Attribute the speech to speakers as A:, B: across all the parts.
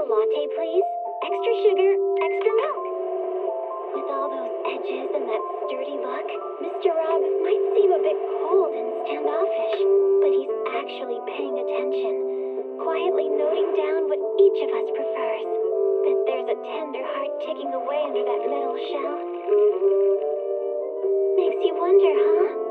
A: latte, please. Extra sugar, extra milk. With all those edges and that sturdy look, Mr. Rob might seem a bit cold and standoffish, but he's actually paying attention, quietly noting down what each of us prefers. Bet there's a tender heart ticking away under that metal shell. Makes you wonder, huh?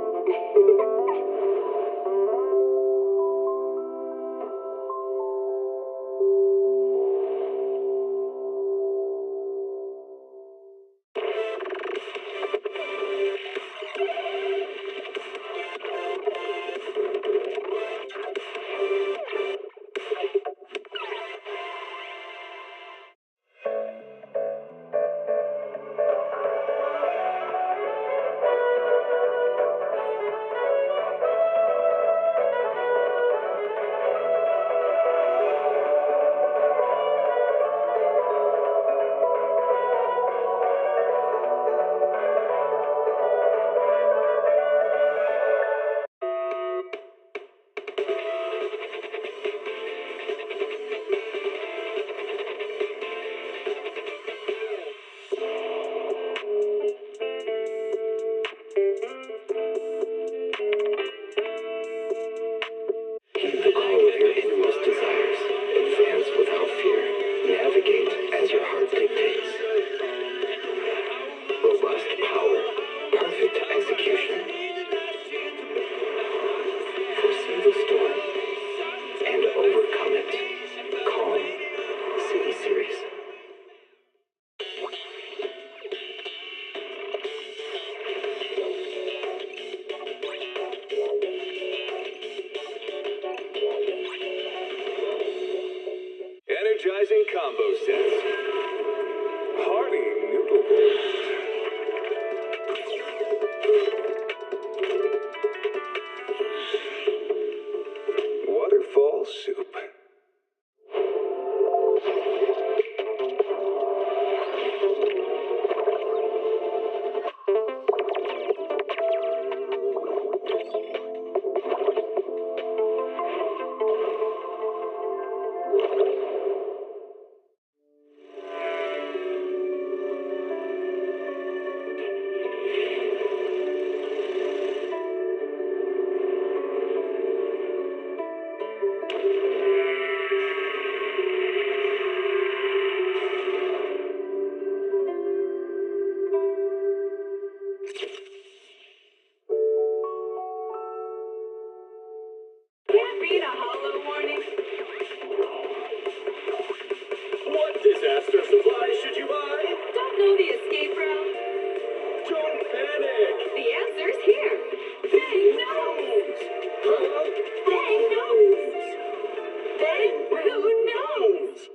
B: Energizing combo sets. Hearty noodle bowls. Waterfall soup. What disaster supplies should you buy?
C: Don't know the escape route?
B: Don't panic!
C: The answer's here. Bang knows!
B: Huh?
C: Bang knows! Bang who knows?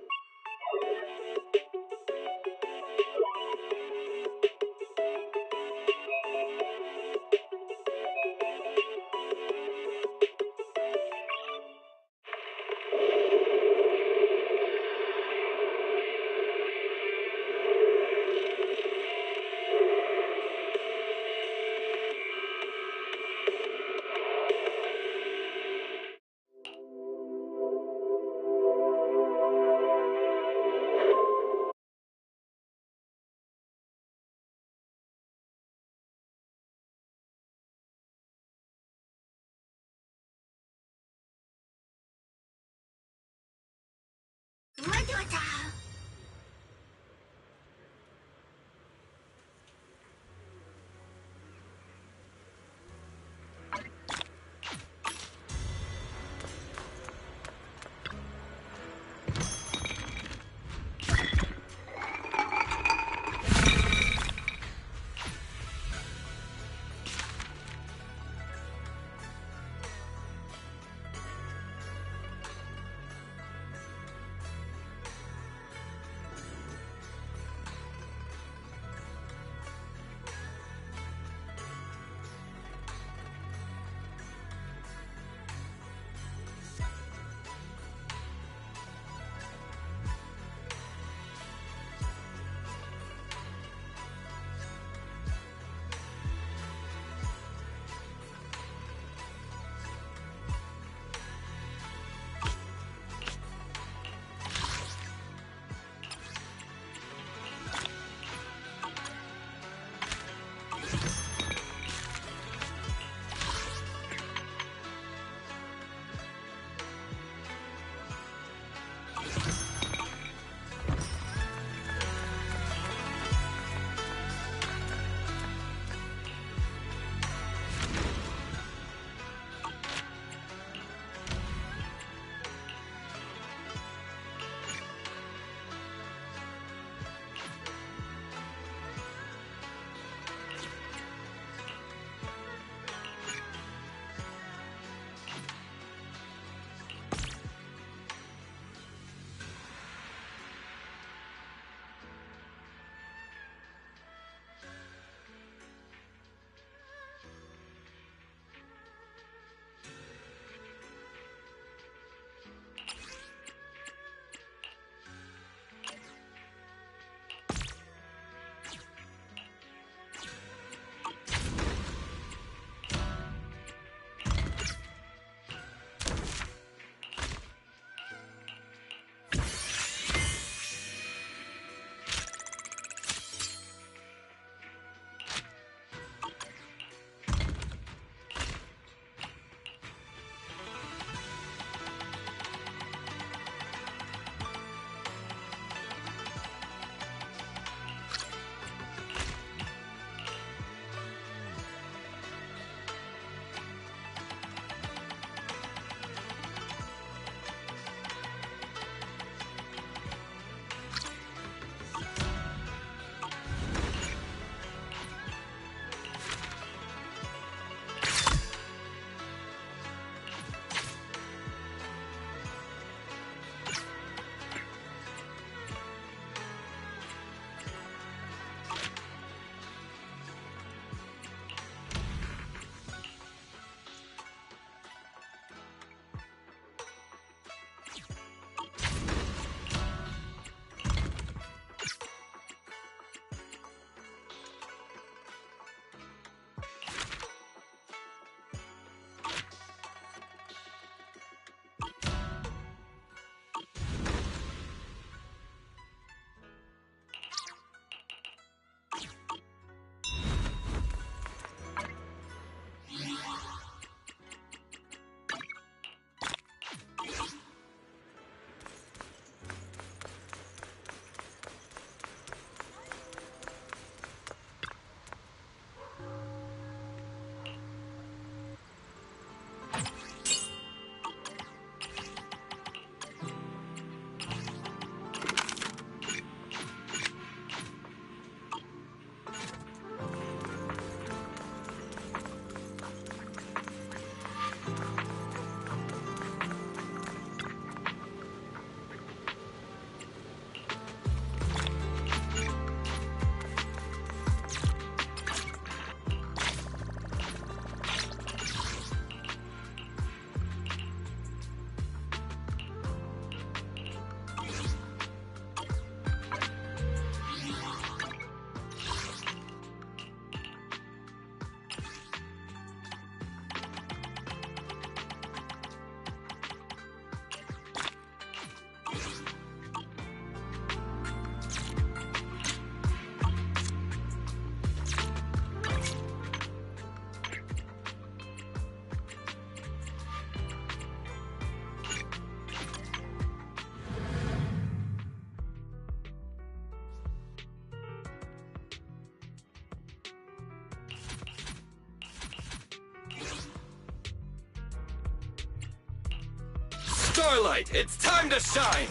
D: Starlight, it's time to shine!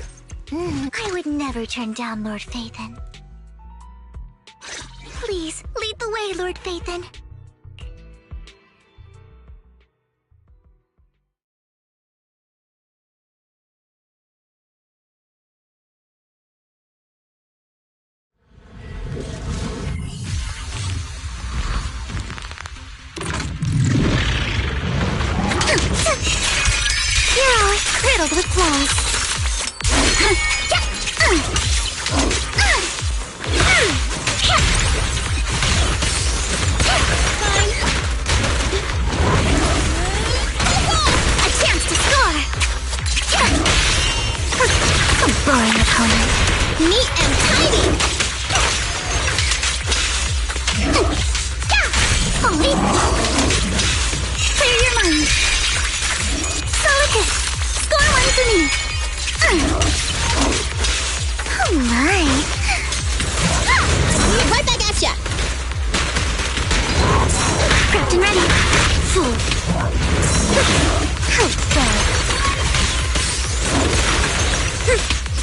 A: I would never turn down Lord Phaethon. Please, lead the way, Lord Phaethon. You're always riddled with flaws. A chance to score. A boring opponent. Neat and tidy. Only clear your mind. Solid hit. Score one for me. Oh my. Right back at ya. Prepped and ready. Full. How bad.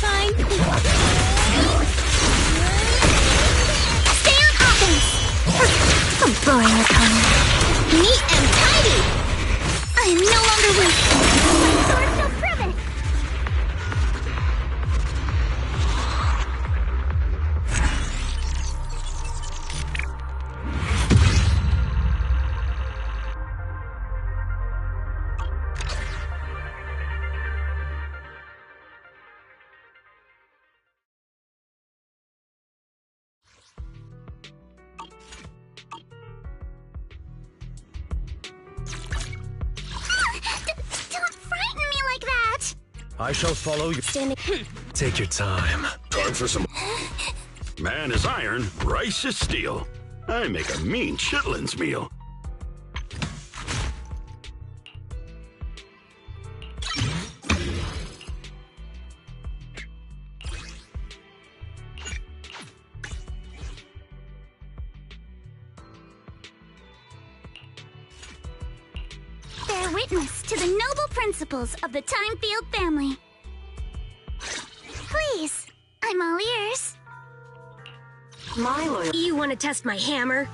A: Fine. Stay on offense. A boring opponent. Neat and tidy. I am no longer weak. My sword shall prove it. Don't frighten me like that.
D: I shall follow you.
A: Standing.
D: Take your time.
E: Time for some. Man is iron, rice is steel. I make a mean chitlins meal.
A: Bear witness to the noble principles of the Thymefield family. Please, I'm all ears.
F: My lawyer. You want to test my hammer?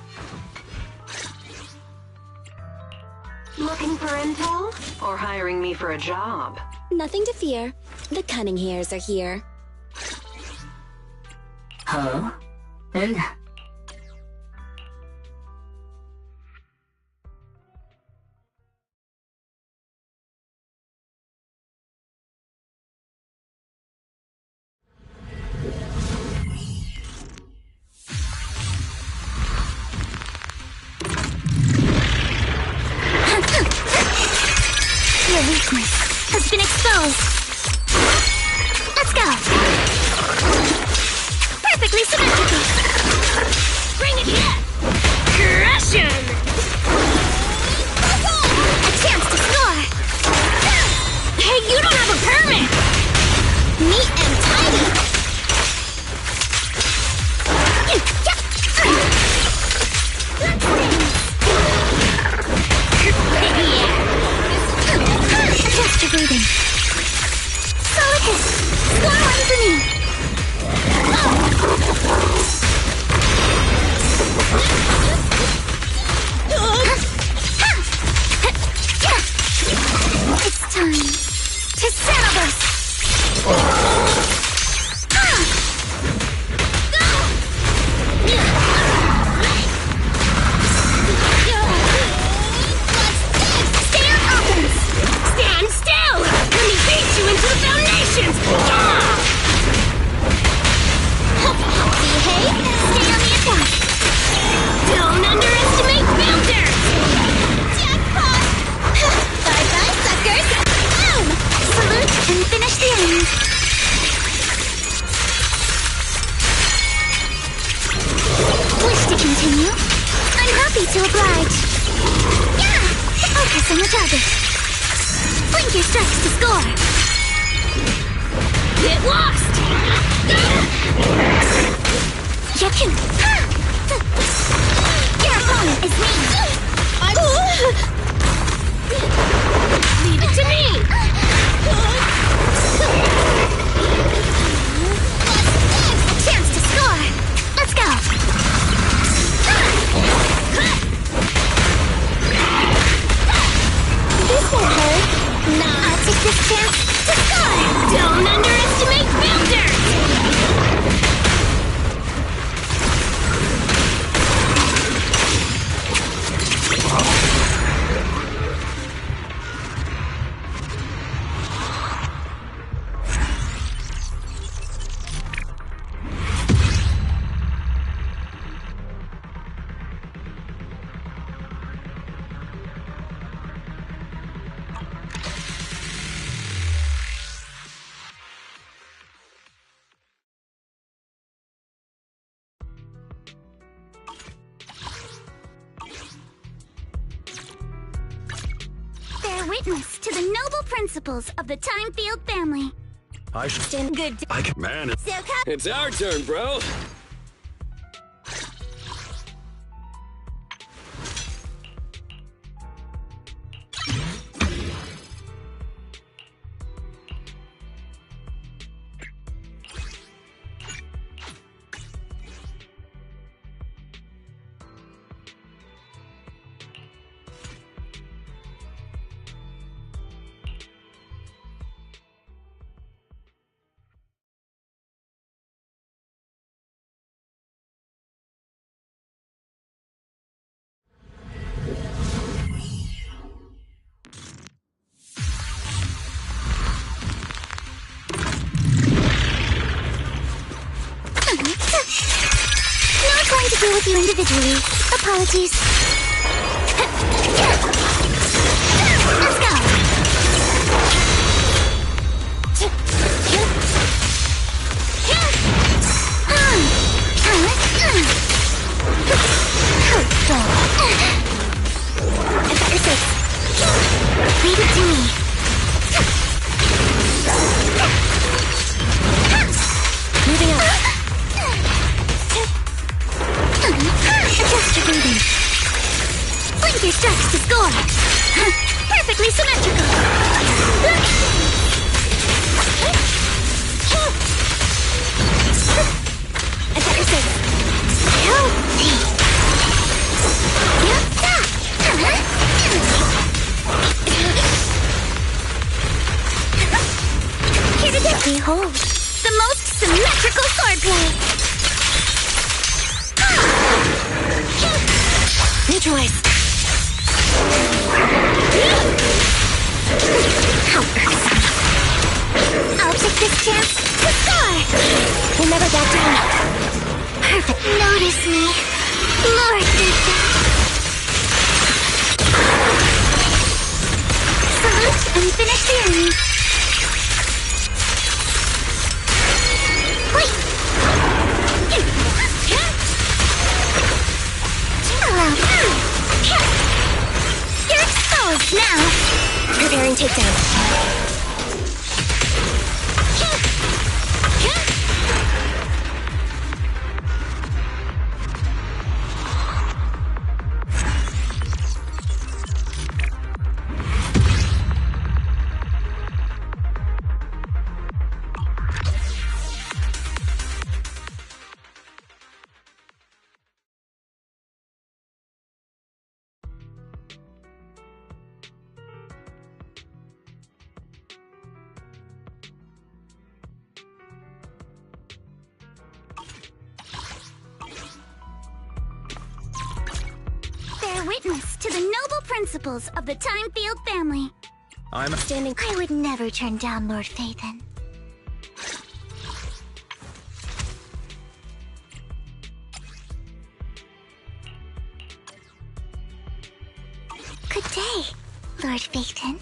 F: Looking for intel? Or hiring me for a job?
G: Nothing to fear. The cunning hairs are here.
F: Huh?
A: Your weakness has been exposed. Let's go. Perfectly symmetrical.
F: Bring it here! Crush him!
A: A chance to score.
F: Hey, you don't have a permit!
A: Neat and tidy. Adjust your breathing. Solid hit. Score one for me. It's time to settle this. Stay on offense.
F: Stand still! Let me beat you into the foundations!
A: Behave. Stay on the attack.
F: Don't underestimate Builder!
A: Jackpot! Bye-bye, suckers! Boom! Salute and finish the end. Wish to continue? I'm happy to oblige. Yeah! Focus on the target. Blink your strikes to score.
F: Get lost!
A: Yakin! Your opponent is me.
F: Leave it to me!
A: witness to the noble principles of the Thymefield family.
D: I should
G: Stand good.
D: I can
E: Man,
A: So come.
D: It's our turn, bro.
A: Not going to deal with you individually. Apologies. Let's go. Leave it to me.
G: Moving up.
A: Adjust your breathing. Blink your strikes to score. Perfectly symmetrical. Attack your face. Healthy. Here to do. Behold, the most symmetrical swordplay.
G: Neutralize.
A: How irksome. I'll take this chance to score.
G: We'll never back down.
A: Perfect. Notice me, Lord Phaethon. Salute and finish the enemy. Wait. You're exposed now.
G: Preparing takedown.
A: Bear witness to the noble principles of the Thymefield family.
D: I'm
G: Standing.
A: I would never turn down Lord Phaethon. Good day, Lord Phaethon.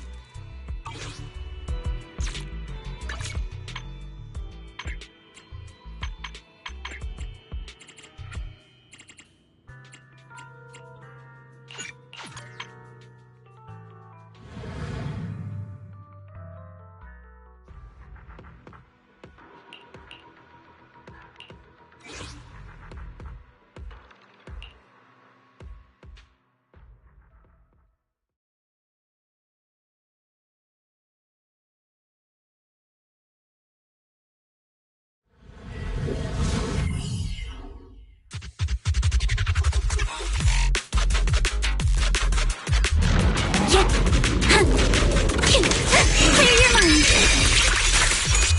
A: Clear your mind.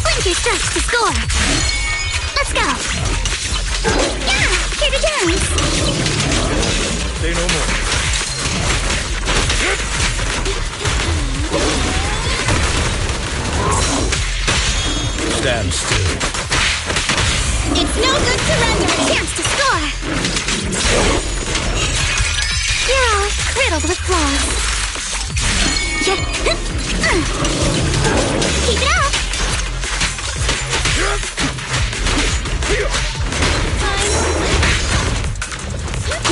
A: Blink your strikes to score. Let's go. Yeah, here to dance.
D: say no more. Stand still.
A: It's no good to render. Chance to score. You're all riddled with flaws. Keep it up.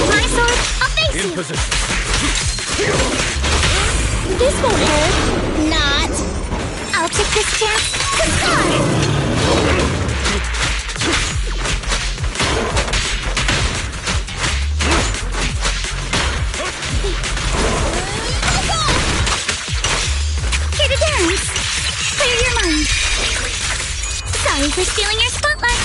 A: My sword, I'll face
D: In
A: you.
D: position.
G: This won't hurt. Sorry for stealing your spotlight.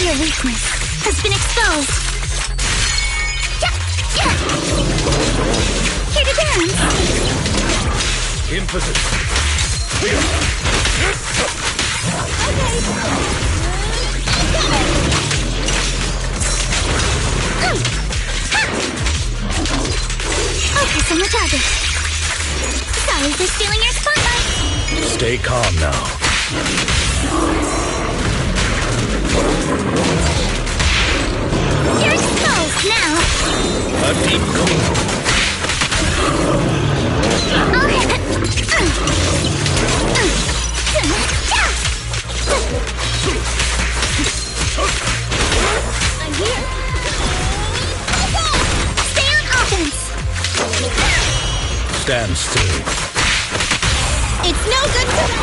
G: Your weakness has been exposed. Here to dance.
D: In position. Clear.
G: Focus on the target. Sorry for stealing your spotlight.
D: Stay calm now.
G: You're exposed now.
D: A deep clean.
G: I'm here. Stay on offense.
D: Stand still.
G: It's no good to me.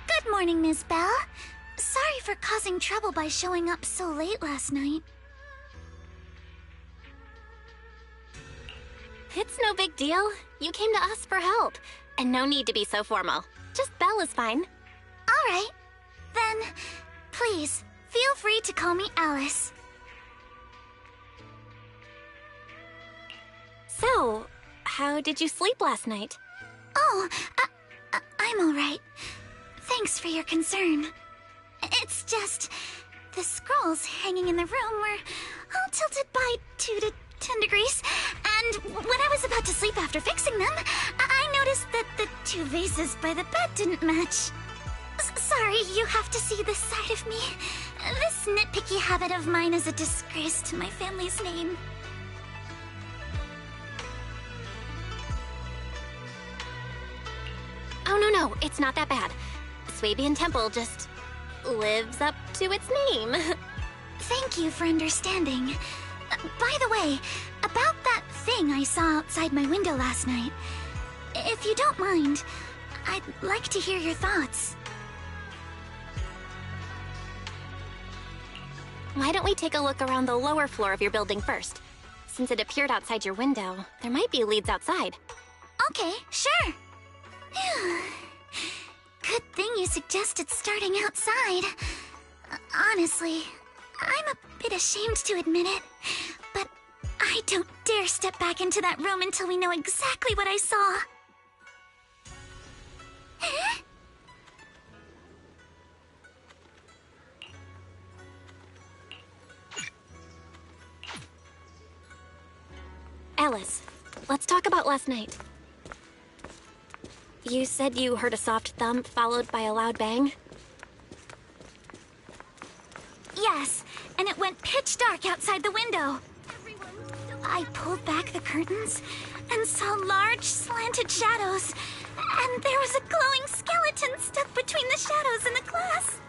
G: Good morning, Miss Belle. Sorry for causing trouble by showing up so late last night.
H: It's no big deal. You came to us for help. And no need to be so formal. Just Belle is fine.
G: All right. Then, please, feel free to call me Alice.
H: So, how did you sleep last night?
G: Oh, I'm all right. Thanks for your concern. It's just the scrolls hanging in the room were all tilted by 2 to 10 degrees, and when I was about to sleep after fixing them, I noticed that the 2 vases by the bed didn't match. Sorry, you have to see this side of me. This nitpicky habit of mine is a disgrace to my family's name.
H: Oh, no, it's not that bad. Suibian Temple just lives up to its name.
G: Thank you for understanding. By the way, about that thing I saw outside my window last night, if you don't mind, I'd like to hear your thoughts.
H: Why don't we take a look around the lower floor of your building first? Since it appeared outside your window, there might be leads outside.
G: Okay, sure. Good thing you suggested starting outside. Honestly, I'm a bit ashamed to admit it, but I don't dare step back into that room until we know exactly what I saw.
H: Alice, let's talk about last night. You said you heard a soft thump followed by a loud bang?
G: Yes, and it went pitch dark outside the window. I pulled back the curtains and saw large, slanted shadows, and there was a glowing skeleton stuck between the shadows and the glass.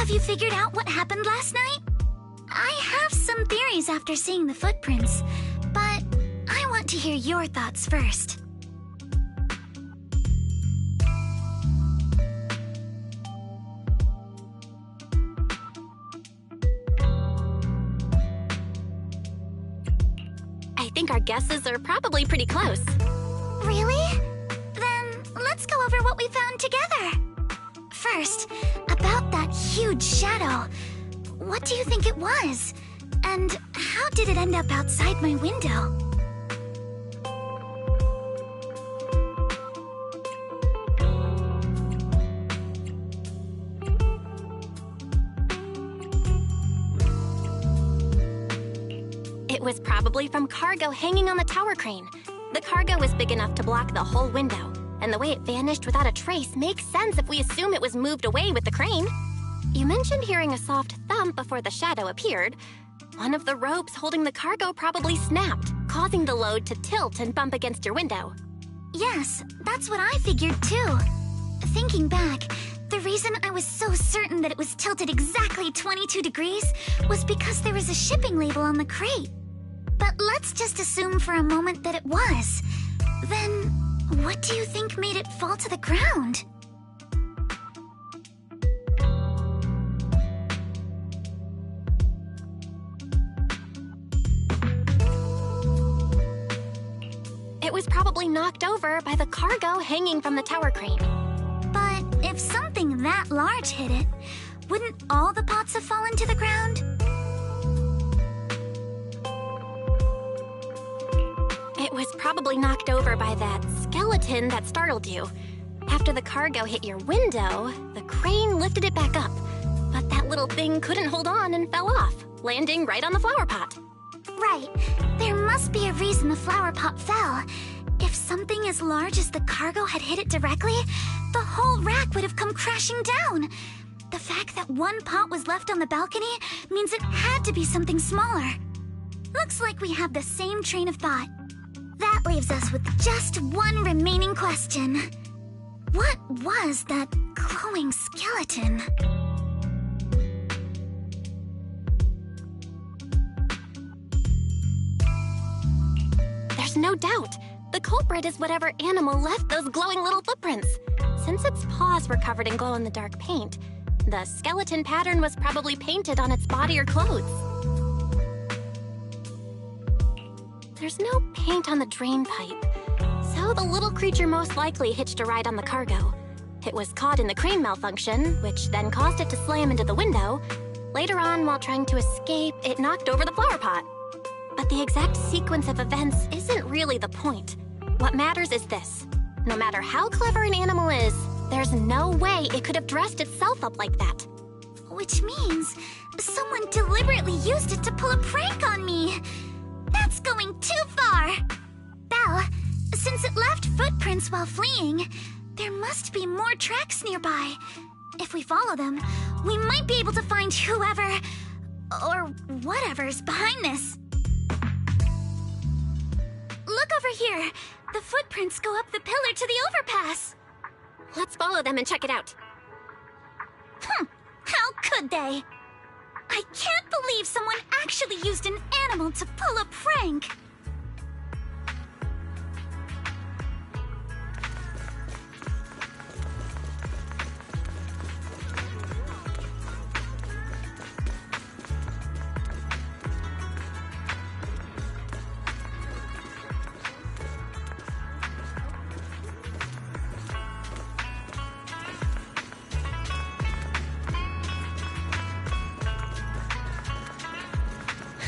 G: Have you figured out what happened last night? I have some theories after seeing the footprints, but I want to hear your thoughts first.
H: I think our guesses are probably pretty close.
G: Really? Then let's go over what we found together. First, about that huge shadow. What do you think it was? And how did it end up outside my window?
H: It was probably from cargo hanging on the tower crane. The cargo was big enough to block the whole window, and the way it vanished without a trace makes sense if we assume it was moved away with the crane. You mentioned hearing a soft thump before the shadow appeared. One of the ropes holding the cargo probably snapped, causing the load to tilt and bump against your window.
G: Yes, that's what I figured too. Thinking back, the reason I was so certain that it was tilted exactly 22 degrees was because there was a shipping label on the crate. But let's just assume for a moment that it was. Then, what do you think made it fall to the ground?
H: It was probably knocked over by the cargo hanging from the tower crane.
G: But if something that large hit it, wouldn't all the pots have fallen to the ground?
H: It was probably knocked over by that skeleton that startled you. After the cargo hit your window, the crane lifted it back up. But that little thing couldn't hold on and fell off, landing right on the flower pot.
G: Right. There must be a reason the flower pot fell. If something as large as the cargo had hit it directly, the whole rack would have come crashing down. The fact that one pot was left on the balcony means it had to be something smaller. Looks like we have the same train of thought. That leaves us with just one remaining question. What was that glowing skeleton?
H: There's no doubt. The culprit is whatever animal left those glowing little footprints. Since its paws were covered in glow-in-the-dark paint, the skeleton pattern was probably painted on its body or clothes. There's no paint on the drain pipe, so the little creature most likely hitched a ride on the cargo. It was caught in the crane malfunction, which then caused it to slam into the window. Later on, while trying to escape, it knocked over the flower pot. But the exact sequence of events isn't really the point. What matters is this. No matter how clever an animal is, there's no way it could have dressed itself up like that.
G: Which means someone deliberately used it to pull a prank on me. That's going too far. Belle, since it left footprints while fleeing, there must be more tracks nearby. If we follow them, we might be able to find whoever or whatever's behind this. Look over here. The footprints go up the pillar to the overpass.
H: Let's follow them and check it out.
G: How could they? I can't believe someone actually used an animal to pull a prank.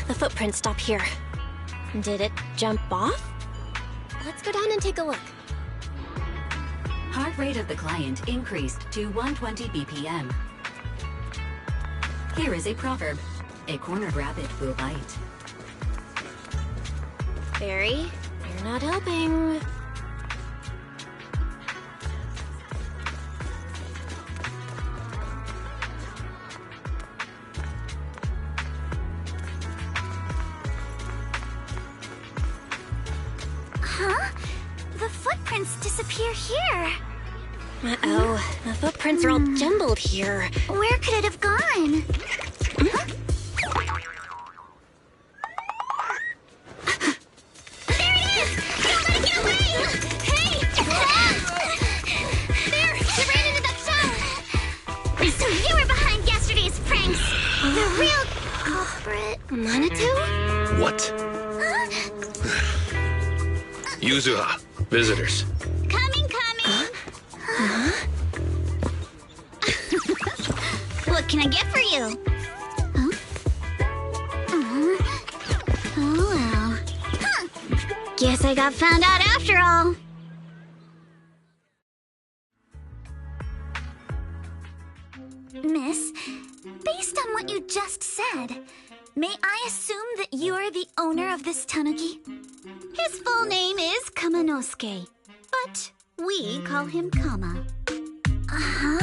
H: The footprints stop here. Did it jump off? Let's go down and take a look.
I: Heart rate of the client increased to 120 BPM. Here is a proverb. A cornered rabbit will bite.
H: Barry, you're not helping.
G: Huh? The footprints disappear here.
H: Uh-oh, the footprints are all jumbled here.
G: Where could it have gone? Huh? There it is! Don't let it get away! Hey! There! She ran into that shop! So you were behind yesterday's pranks! The real culprit.
H: Manitou?
D: What? Yuzuha, visitors.
G: Coming! What can I get for you? Huh? Oh well. Huh. Guess I got found out after all. Miss, based on what you just said, may I assume that you're the owner of this tanuki? His full name is Kamanosuke, but we call him Kama. Uh-huh.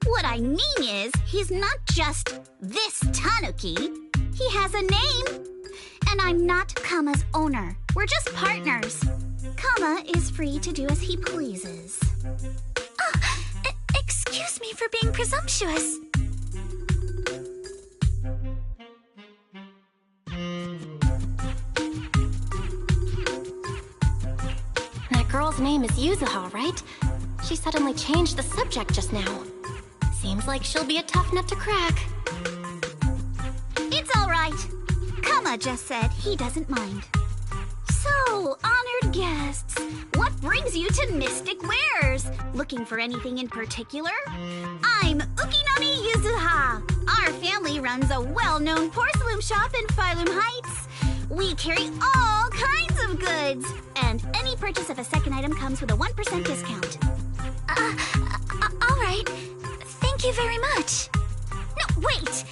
G: What I mean is, he's not just this tanuki. He has a name. And I'm not Kama's owner. We're just partners. Kama is free to do as he pleases. Excuse me for being presumptuous.
H: That girl's name is Yuzuha, right? She suddenly changed the subject just now. Seems like she'll be a tough nut to crack.
G: It's all right. Kama just said he doesn't mind. So, honored guests, what brings you to Mystic Wares? Looking for anything in particular? I'm Ukinami Yuzuha. Our family runs a well-known porcelain shop in Phylum Heights. We carry all kinds of goods, and any purchase of a second item comes with a 1% discount. All right. Thank you very much. No, wait!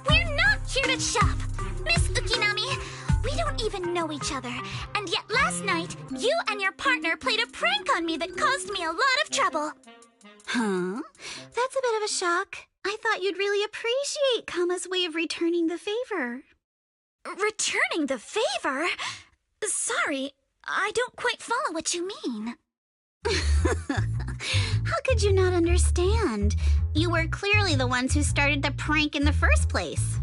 G: We're not here to shop! Miss Ukinami, we don't even know each other, and yet last night, you and your partner played a prank on me that caused me a lot of trouble. Huh? That's a bit of a shock. I thought you'd really appreciate Kama's way of returning the favor. Returning the favor? Sorry, I don't quite follow what you mean. How could you not understand? You were clearly the ones who started the prank in the first place.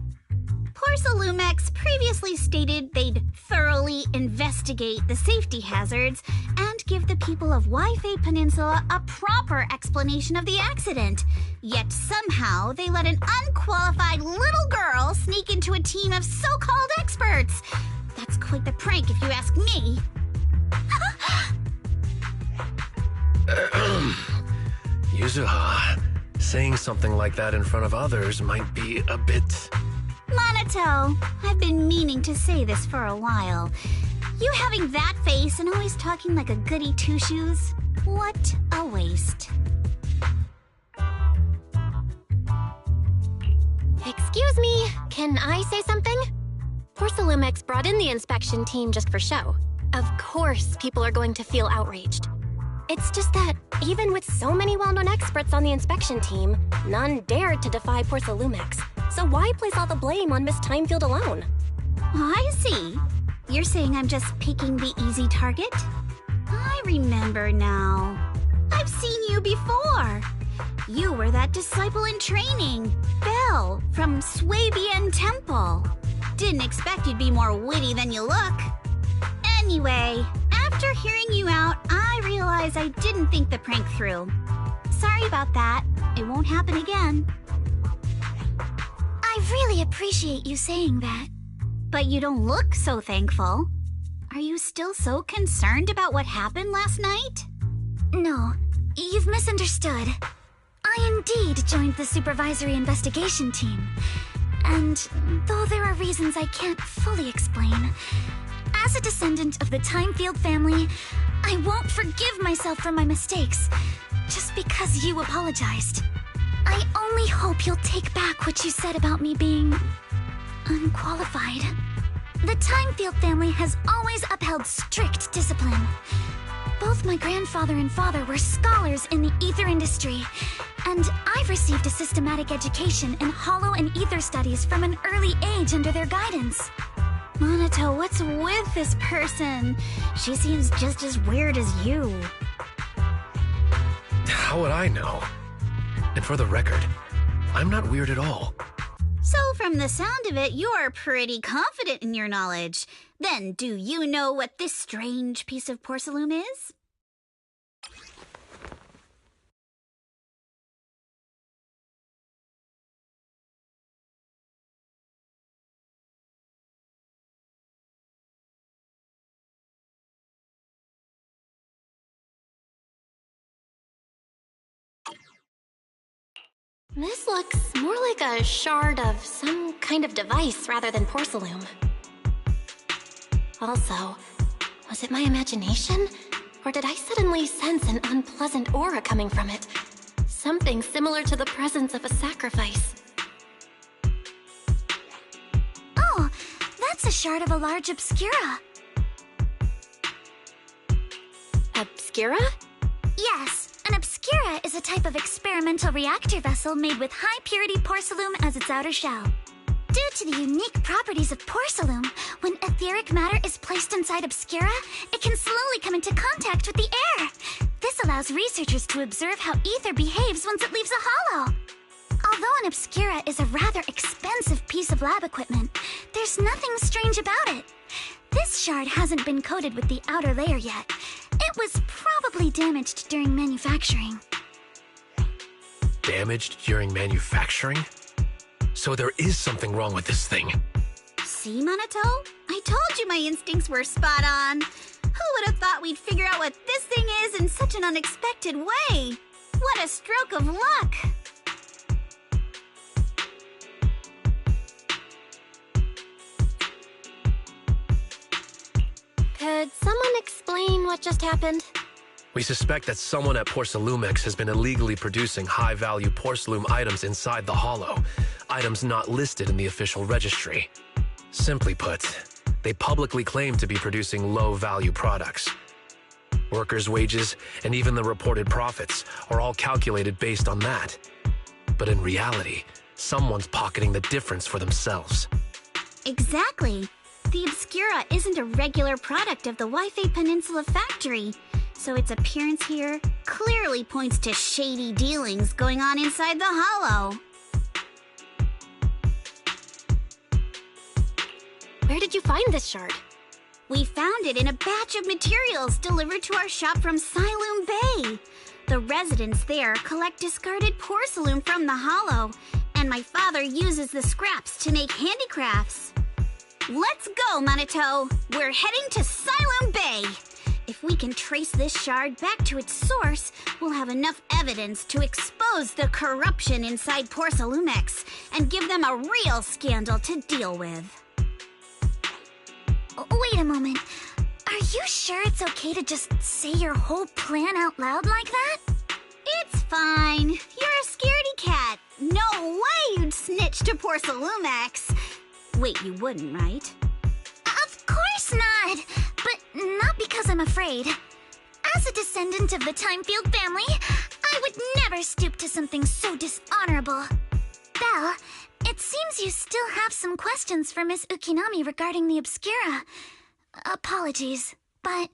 G: Porcelumex previously stated they'd thoroughly investigate the safety hazards and give the people of Waifei Peninsula a proper explanation of the accident. Yet somehow they let an unqualified little girl sneak into a team of so-called experts. That's quite the prank if you ask me.
D: Yuzuha, saying something like that in front of others might be a bit...
G: Monato, I've been meaning to say this for a while. You having that face and always talking like a goody two-shoes? What a waste.
H: Excuse me, can I say something? Porcelumex brought in the inspection team just for show. Of course people are going to feel outraged. It's just that, even with so many well-known experts on the inspection team, none dared to defy Porcelumex. So why place all the blame on Miss Thymefield alone?
G: I see. You're saying I'm just picking the easy target? I remember now. I've seen you before. You were that disciple in training, Belle, from Suibian Temple. Didn't expect you'd be more witty than you look. Anyway, after hearing you out, I realized I didn't think the prank through. Sorry about that. It won't happen again. I really appreciate you saying that. But you don't look so thankful. Are you still so concerned about what happened last night? No, you've misunderstood. I indeed joined the supervisory investigation team. And though there are reasons I can't fully explain, as a descendant of the Thymefield family, I won't forgive myself for my mistakes just because you apologized. I only hope you'll take back what you said about me being unqualified. The Thymefield family has always upheld strict discipline. Both my grandfather and father were scholars in the ether industry, and I've received a systematic education in hollow and ether studies from an early age under their guidance. Monato, what's with this person? She seems just as weird as you.
D: how would I know? And for the record, I'm not weird at all.
G: So from the sound of it, you're pretty confident in your knowledge. Then, do you know what this strange piece of porcelain is?
H: This looks more like a shard of some kind of device rather than porcelain. Also, was it my imagination? Or did I suddenly sense an unpleasant aura coming from it? Something similar to the presence of a sacrifice.
G: Oh, that's a shard of a large obscura.
H: Obscura?
G: Yes. An obscura is a type of experimental reactor vessel made with high-purity porcelain as its outer shell. Due to the unique properties of porcelain, when etheric matter is placed inside obscura, it can slowly come into contact with the air. This allows researchers to observe how ether behaves once it leaves a hollow. Although an obscura is a rather expensive piece of lab equipment, there's nothing strange about it. This shard hasn't been coated with the outer layer yet. It was probably damaged during manufacturing.
D: Damaged during manufacturing? So there is something wrong with this thing.
G: See, Minato? I told you my instincts were spot on. Who would have thought we'd figure out what this thing is in such an unexpected way? What a stroke of luck!
H: Could someone explain what just happened?
D: We suspect that someone at Porcelumex has been illegally producing high-value porcelain items inside the hollow, items not listed in the official registry. Simply put, they publicly claim to be producing low-value products. Workers' wages and even the reported profits are all calculated based on that. But in reality, someone's pocketing the difference for themselves.
G: Exactly. The obscura isn't a regular product of the Waifei Peninsula factory, so its appearance here clearly points to shady dealings going on inside the hollow.
H: Where did you find this shard?
G: We found it in a batch of materials delivered to our shop from Siloam Bay. The residents there collect discarded porcelain from the hollow, and my father uses the scraps to make handicrafts. Let's go, Minato! We're heading to Siloam Bay! If we can trace this shard back to its source, we'll have enough evidence to expose the corruption inside Porcelumex and give them a real scandal to deal with. Wait a moment. Are you sure it's okay to just say your whole plan out loud like that? It's fine. You're a scaredy cat. No way you'd snitch to Porcelumex. Wait, you wouldn't, right? Of course not! But not because I'm afraid. As a descendant of the Thymefield family, I would never stoop to something so dishonorable. Belle, it seems you still have some questions for Miss Ukinami regarding the obscura. Apologies, but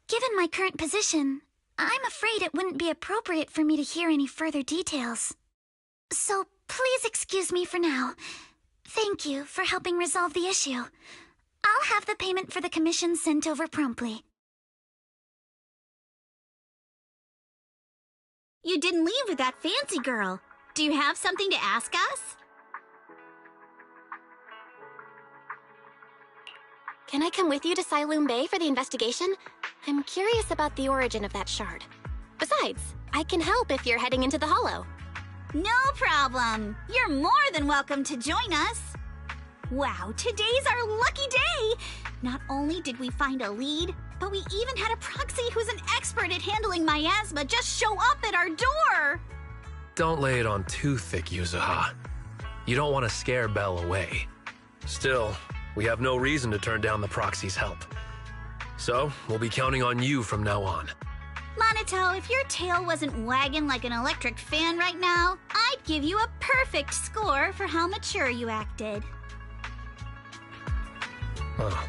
G: given my current position, I'm afraid it wouldn't be appropriate for me to hear any further details. So please excuse me for now. Thank you for helping resolve the issue. I'll have the payment for the commission sent over promptly. You didn't leave with that fancy girl. Do you have something to ask us?
H: Can I come with you to Siloam Bay for the investigation? I'm curious about the origin of that shard. Besides, I can help if you're heading into the hollow.
G: No problem. You're more than welcome to join us. Wow, today's our lucky day. Not only did we find a lead, but we even had a proxy who's an expert at handling miasma just show up at our door.
D: Don't lay it on too thick, Yuzuha. You don't want to scare Belle away. Still, we have no reason to turn down the proxy's help. So, we'll be counting on you from now on.
G: Minato, if your tail wasn't wagging like an electric fan right now, I'd give you a perfect score for how mature you acted.
D: Huh.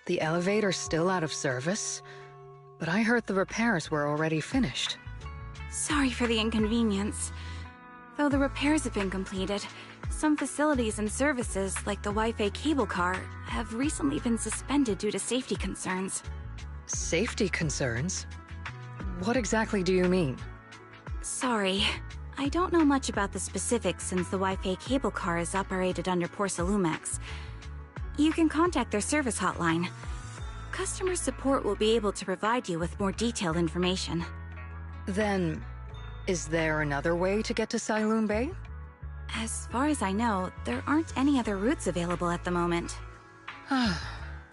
J: The elevator's still out of service, but I heard the repairs were already finished.
C: Sorry for the inconvenience. Though the repairs have been completed, some facilities and services, like the Wi-Fi cable car, have recently been suspended due to safety concerns.
J: Safety concerns? What exactly do you mean?
C: Sorry. I don't know much about the specifics since the Wi-Fi cable car is operated under Porcelumex. You can contact their service hotline. Customer support will be able to provide you with more detailed information.
J: Then, is there another way to get to Siloon Bay?
C: As far as I know, there aren't any other routes available at the moment.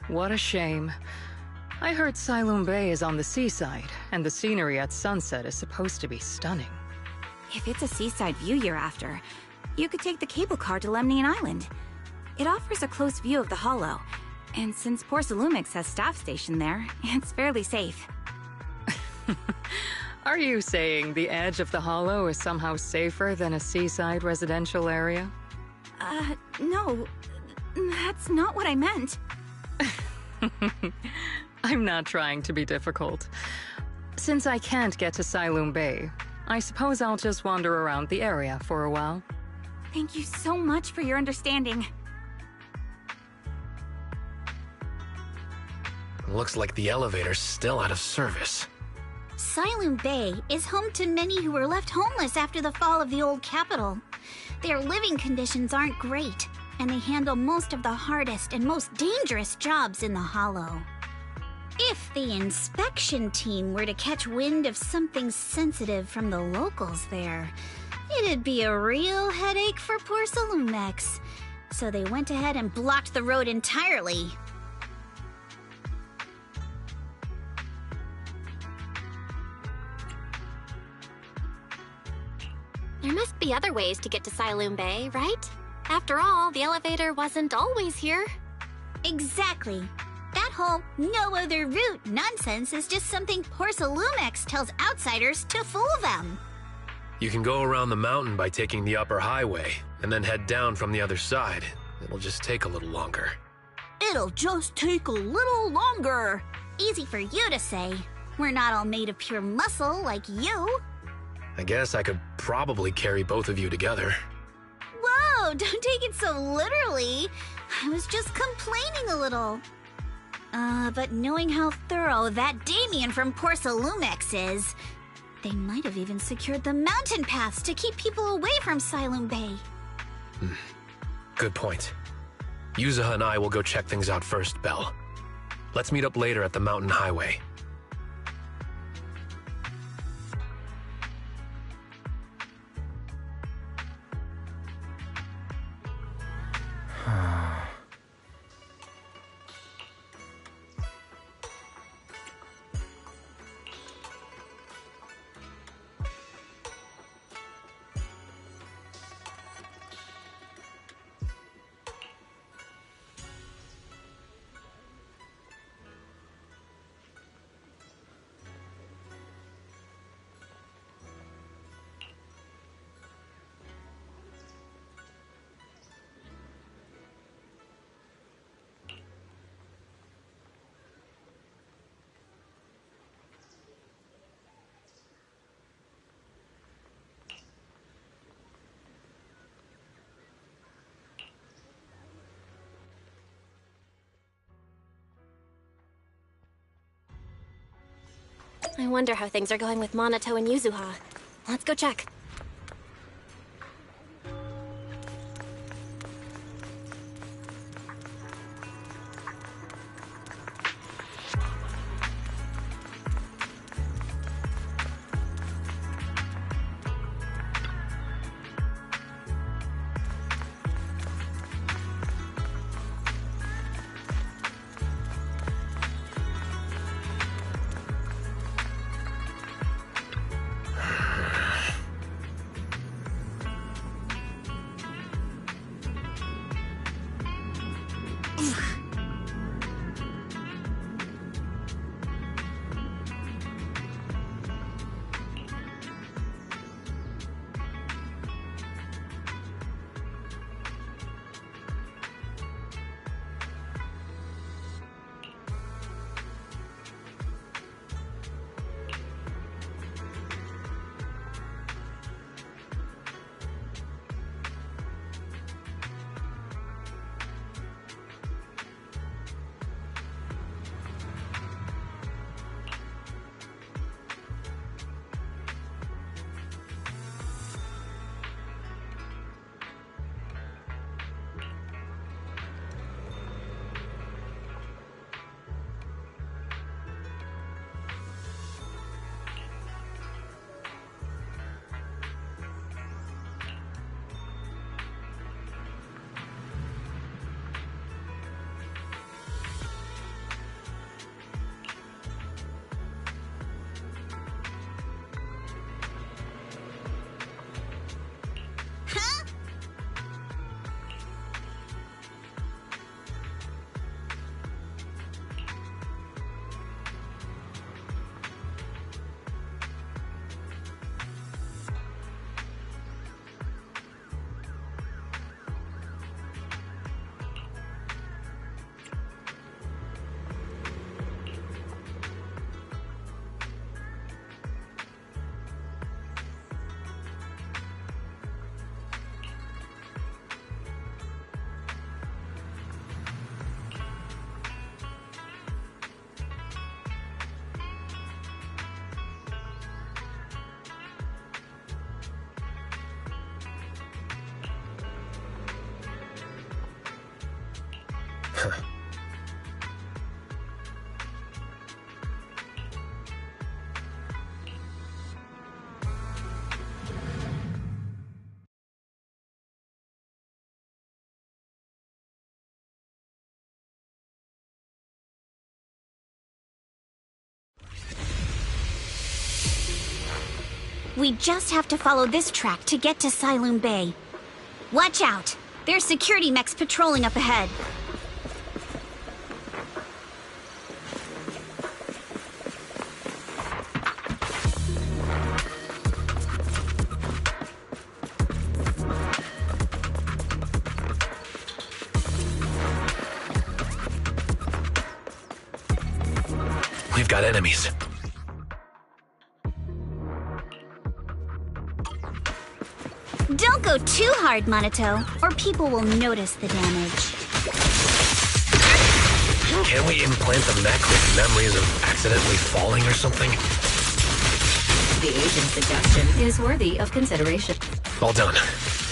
J: What a shame. I heard Siloon Bay is on the seaside, and the scenery at sunset is supposed to be stunning.
C: If it's a seaside view you're after, you could take the cable car to Lemnian Island. It offers a close view of the hollow, and since Porcelumex has staff stationed there, it's fairly safe.
J: Are you saying the edge of the hollow is somehow safer than a seaside residential area?
C: No. That's not what I meant.
J: I'm not trying to be difficult. Since I can't get to Siloon Bay, I suppose I'll just wander around the area for a while.
C: Thank you so much for your understanding.
D: Looks like the elevator's still out of service.
G: Siloon Bay is home to many who were left homeless after the fall of the old capital. Their living conditions aren't great, and they handle most of the hardest and most dangerous jobs in the hollow. If the inspection team were to catch wind of something sensitive from the locals there, it'd be a real headache for Porcelumex. So they went ahead and blocked the road entirely.
H: There must be other ways to get to Siloon Bay, right? After all, the elevator wasn't always here.
G: Exactly. That whole no other route nonsense is just something Porcelumex tells outsiders to fool them.
D: You can go around the mountain by taking the upper highway, and then head down from the other side. It'll just take a little longer.
G: It'll just take a little longer. Easy for you to say. We're not all made of pure muscle like you.
D: I guess I could probably carry both of you together.
G: Whoa, don't take it so literally. I was just complaining a little. But knowing how thorough that Damien from Porcelumex is, they might have even secured the mountain paths to keep people away from Siloon Bay.
D: Good point. Yuzuha and I will go check things out first, Belle. Let's meet up later at the mountain highway.
H: I wonder how things are going with Monato and Yuzuha. Let's go check.
G: We just have to follow this track to get to Siloon Bay. Watch out! There's security mechs patrolling up ahead.
D: We've got enemies.
G: Don't go too hard, Monato, or people will notice the damage.
D: Can we implant the mech with memories of accidentally falling or something?
I: The agent's suggestion is worthy of consideration.
D: All done.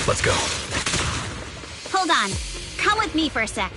D: Let's go.
G: Hold on. Come with me for a sec.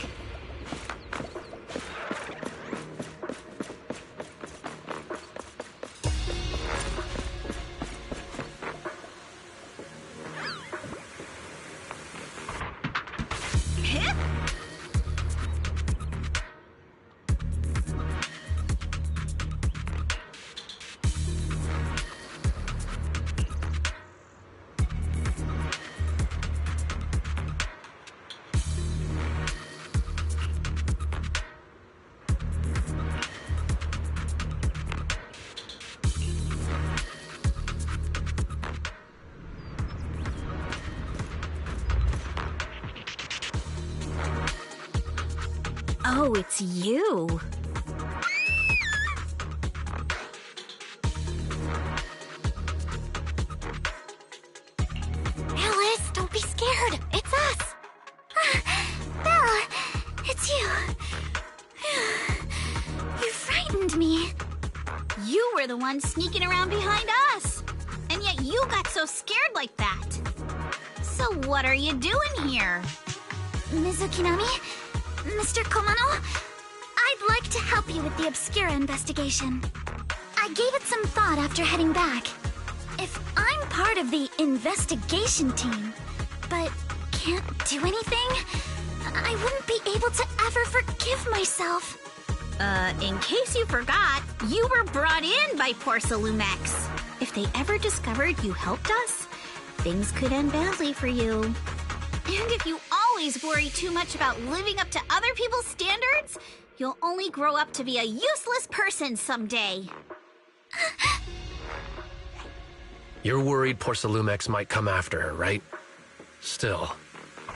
G: Oh, it's you.
H: Alice, don't be scared. It's us.
G: Belle, it's you. You frightened me. You were the one sneaking around behind us. And yet you got so scared like that. So what are you doing here? Ms. Ukinami? Mr. Komano? I'd like to help you with the Obscura investigation. I gave it some thought after heading back. If I'm part of the investigation team, but can't do anything, I wouldn't be able to ever forgive myself. In case you forgot, you were brought in by Porcelumex. If they ever discovered you helped us, things could end badly for you. And if you always worry too much about living up to other people's standards, you'll only grow up to be a useless person someday.
D: You're worried Porcelumex might come after her, right? Still,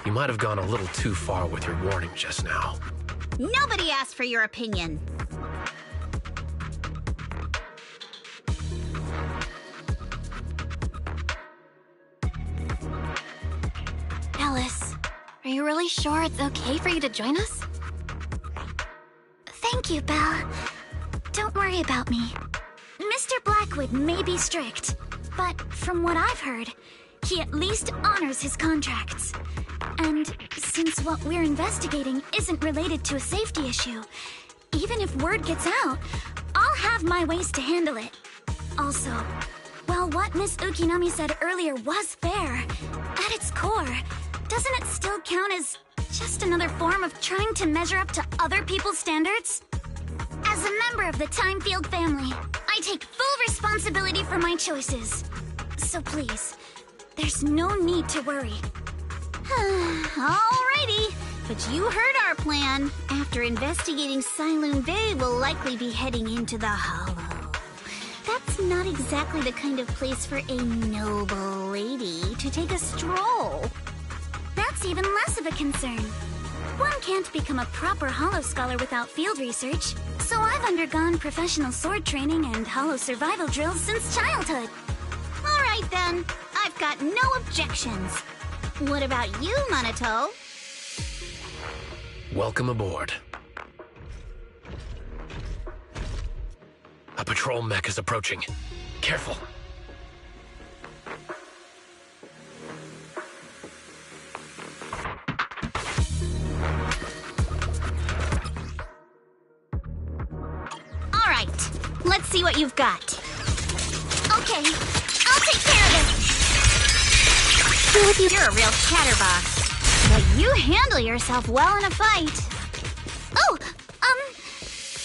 D: you might have gone a little too far with your warning just now.
G: Nobody asked for your opinion.
H: Alice, are you really sure it's okay for you to join us?
G: Thank you, Belle. Don't worry about me. Mr. Blackwood may be strict, but from what I've heard, he at least honors his contracts. And since what we're investigating isn't related to a safety issue, even if word gets out, I'll have my ways to handle it. Also, while what Miss Ukinami said earlier was fair, at its core, doesn't it still count as just another form of trying to measure up to other people's standards? As a member of the Thymefield family, I take full responsibility for my choices. So please, there's no need to worry. Alrighty, but you heard our plan. After investigating Siloon Bay, we'll likely be heading into the Hollow. That's not exactly the kind of place for a noble lady to take a stroll. That's even less of a concern. One can't become a proper Hollow scholar without field research, so I've undergone professional sword training and Hollow survival drills since childhood. Alright then, I've got no objections. What about you, Monato?
D: Welcome aboard. A patrol mech is approaching. Careful.
G: Let's see what you've got. Okay, I'll take care of it. You're a real chatterbox. But you handle yourself well in a fight. Oh,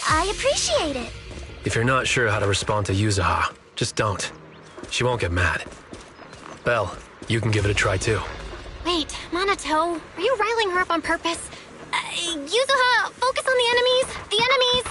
G: I appreciate it.
D: If you're not sure how to respond to Yuzuha, just don't. She won't get mad. Belle, you can give it a try too.
H: Wait, Minato, are you riling her up on purpose? Yuzuha, focus on the enemies! The enemies!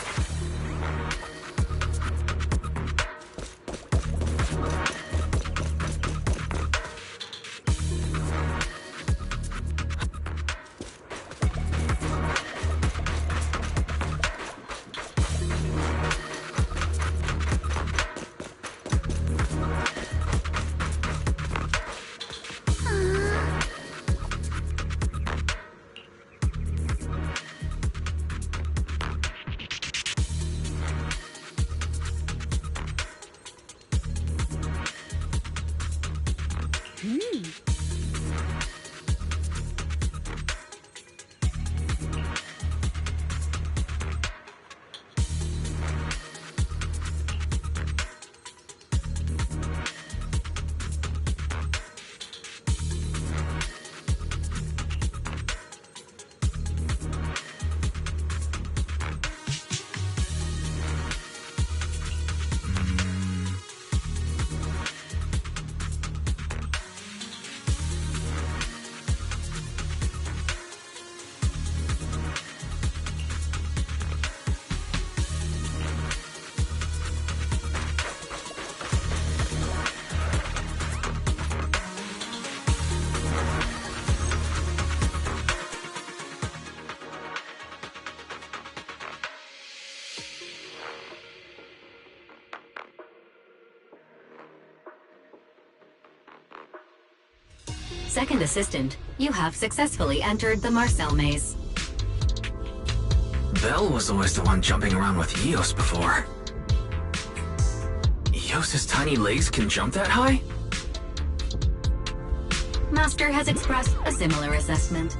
I: Second assistant, you have successfully entered the Marcel maze.
K: Belle was always the one jumping around with Eos before. Eos's tiny legs can jump that high?
I: Master has expressed a similar assessment.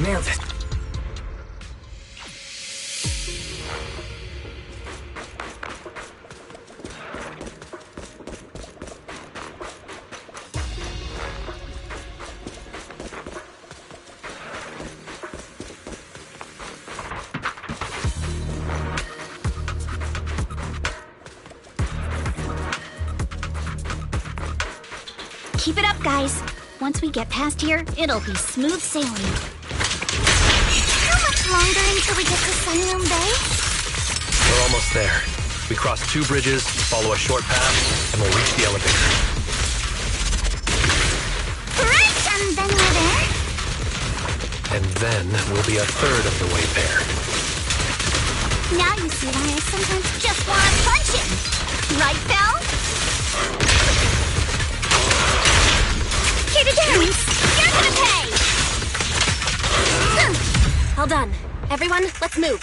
K: Nailed it.
G: Keep it up, guys. Once we get past here, it'll be smooth sailing. How much longer until we get to Sunroom Bay?
D: We're almost there. We cross 2 bridges, follow a short path, and we'll reach the elevator.
G: Right, and then we're there?
D: And then we'll be a third of the way there.
G: Now you see why I sometimes just want to punch him. Right, Belle? Here to dance! You're gonna pay!
H: All done. Everyone, let's move.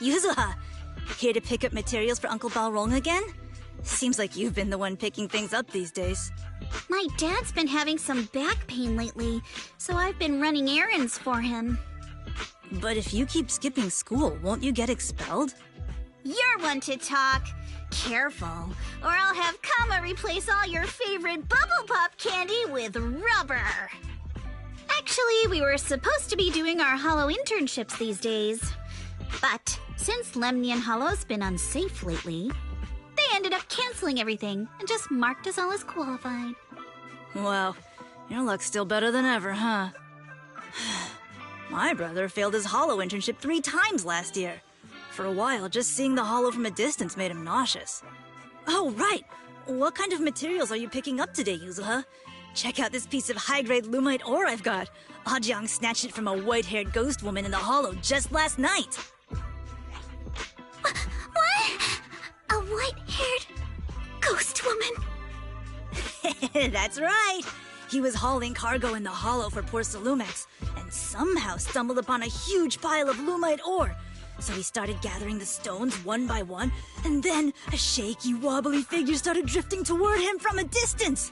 L: Yuzuha, here to pick up materials for Uncle Balrong again? Seems like you've been the one picking things up these days.
G: My dad's been having some back pain lately, so I've been running errands for him.
L: But if you keep skipping school, won't you get expelled?
G: You're one to talk. Careful, or I'll have Kama replace all your favorite Bubble Pop candy with rubber. Actually, we were supposed to be doing our Hollow internships these days. But since Lemnian Hollow's been unsafe lately, they I ended up canceling everything and just marked us all as qualified.
L: Wow, your luck's still better than ever, huh? My brother failed his holo internship 3 times last year. For a while, just seeing the holo from a distance made him nauseous. Oh, right! What kind of materials are you picking up today, Yuzuha? Check out this piece of high-grade lumite ore I've got. Ajiang snatched it from a white-haired ghost woman in the holo just last night.
G: What? A white-haired ghost woman?
L: That's right! He was hauling cargo in the holo for Porcelumex, and somehow stumbled upon a huge pile of lumite ore. So he started gathering the stones one by one, and then a shaky, wobbly figure started drifting toward him from a distance.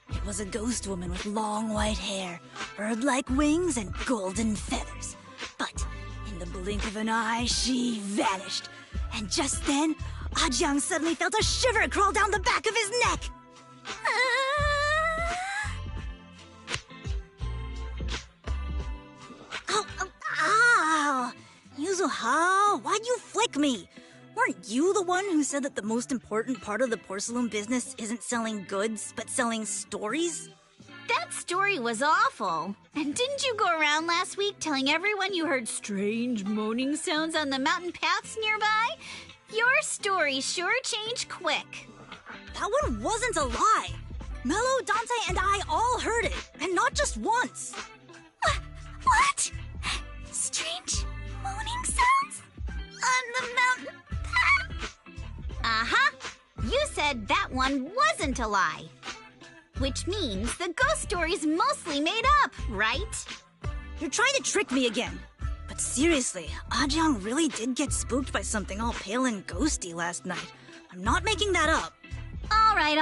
L: It was a ghost woman with long white hair, bird-like wings, and golden feathers. But in the blink of an eye, she vanished. And just then, Ajiang suddenly felt a shiver crawl down the back of his neck. Ow! Yuzuha, why'd you flick me? Weren't you the one who said that the most important part of the porcelain business isn't selling goods, but selling stories?
G: That story was awful. And didn't you go around last week telling everyone you heard strange moaning sounds on the mountain paths nearby? Your story sure changed quick.
L: That one wasn't a lie. Mello, Dante, and I all heard it, and not just once.
G: What? Strange moaning sounds? On the mountain path? Uh-huh. You said that one wasn't a lie. Which means the ghost story's mostly made up, right?
L: You're trying to trick me again. But seriously, Ajiang really did get spooked by something all pale and ghosty last night. I'm not making that up.
G: All right.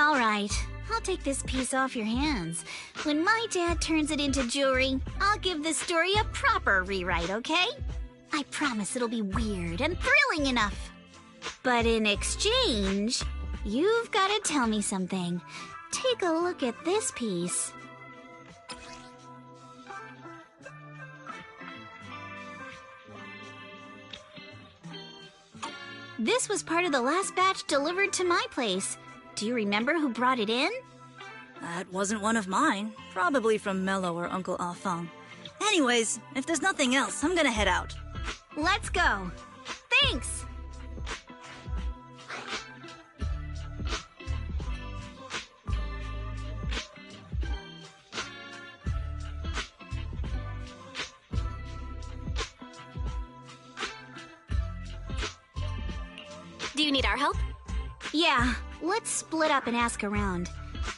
G: I'll take this piece off your hands. When my dad turns it into jewelry, I'll give this story a proper rewrite, okay? I promise it'll be weird and thrilling enough. But in exchange, you've got to tell me something. Take a look at this piece. This was part of the last batch delivered to my place. Do you remember who brought it in?
L: That wasn't one of mine. Probably from Mello or Uncle Afang. Anyways, if there's nothing else, I'm gonna head out.
G: Let's go. Thanks!
H: Do you need our help?
G: Yeah, let's split up and ask around.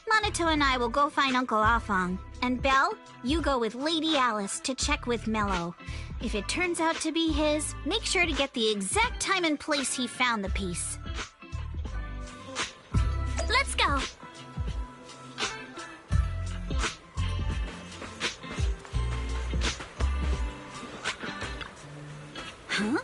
G: Monato and I will go find Uncle Afang. And Belle, you go with Lady Alice to check with Mello. If it turns out to be his, make sure to get the exact time and place he found the piece.
H: Let's go!
G: Huh?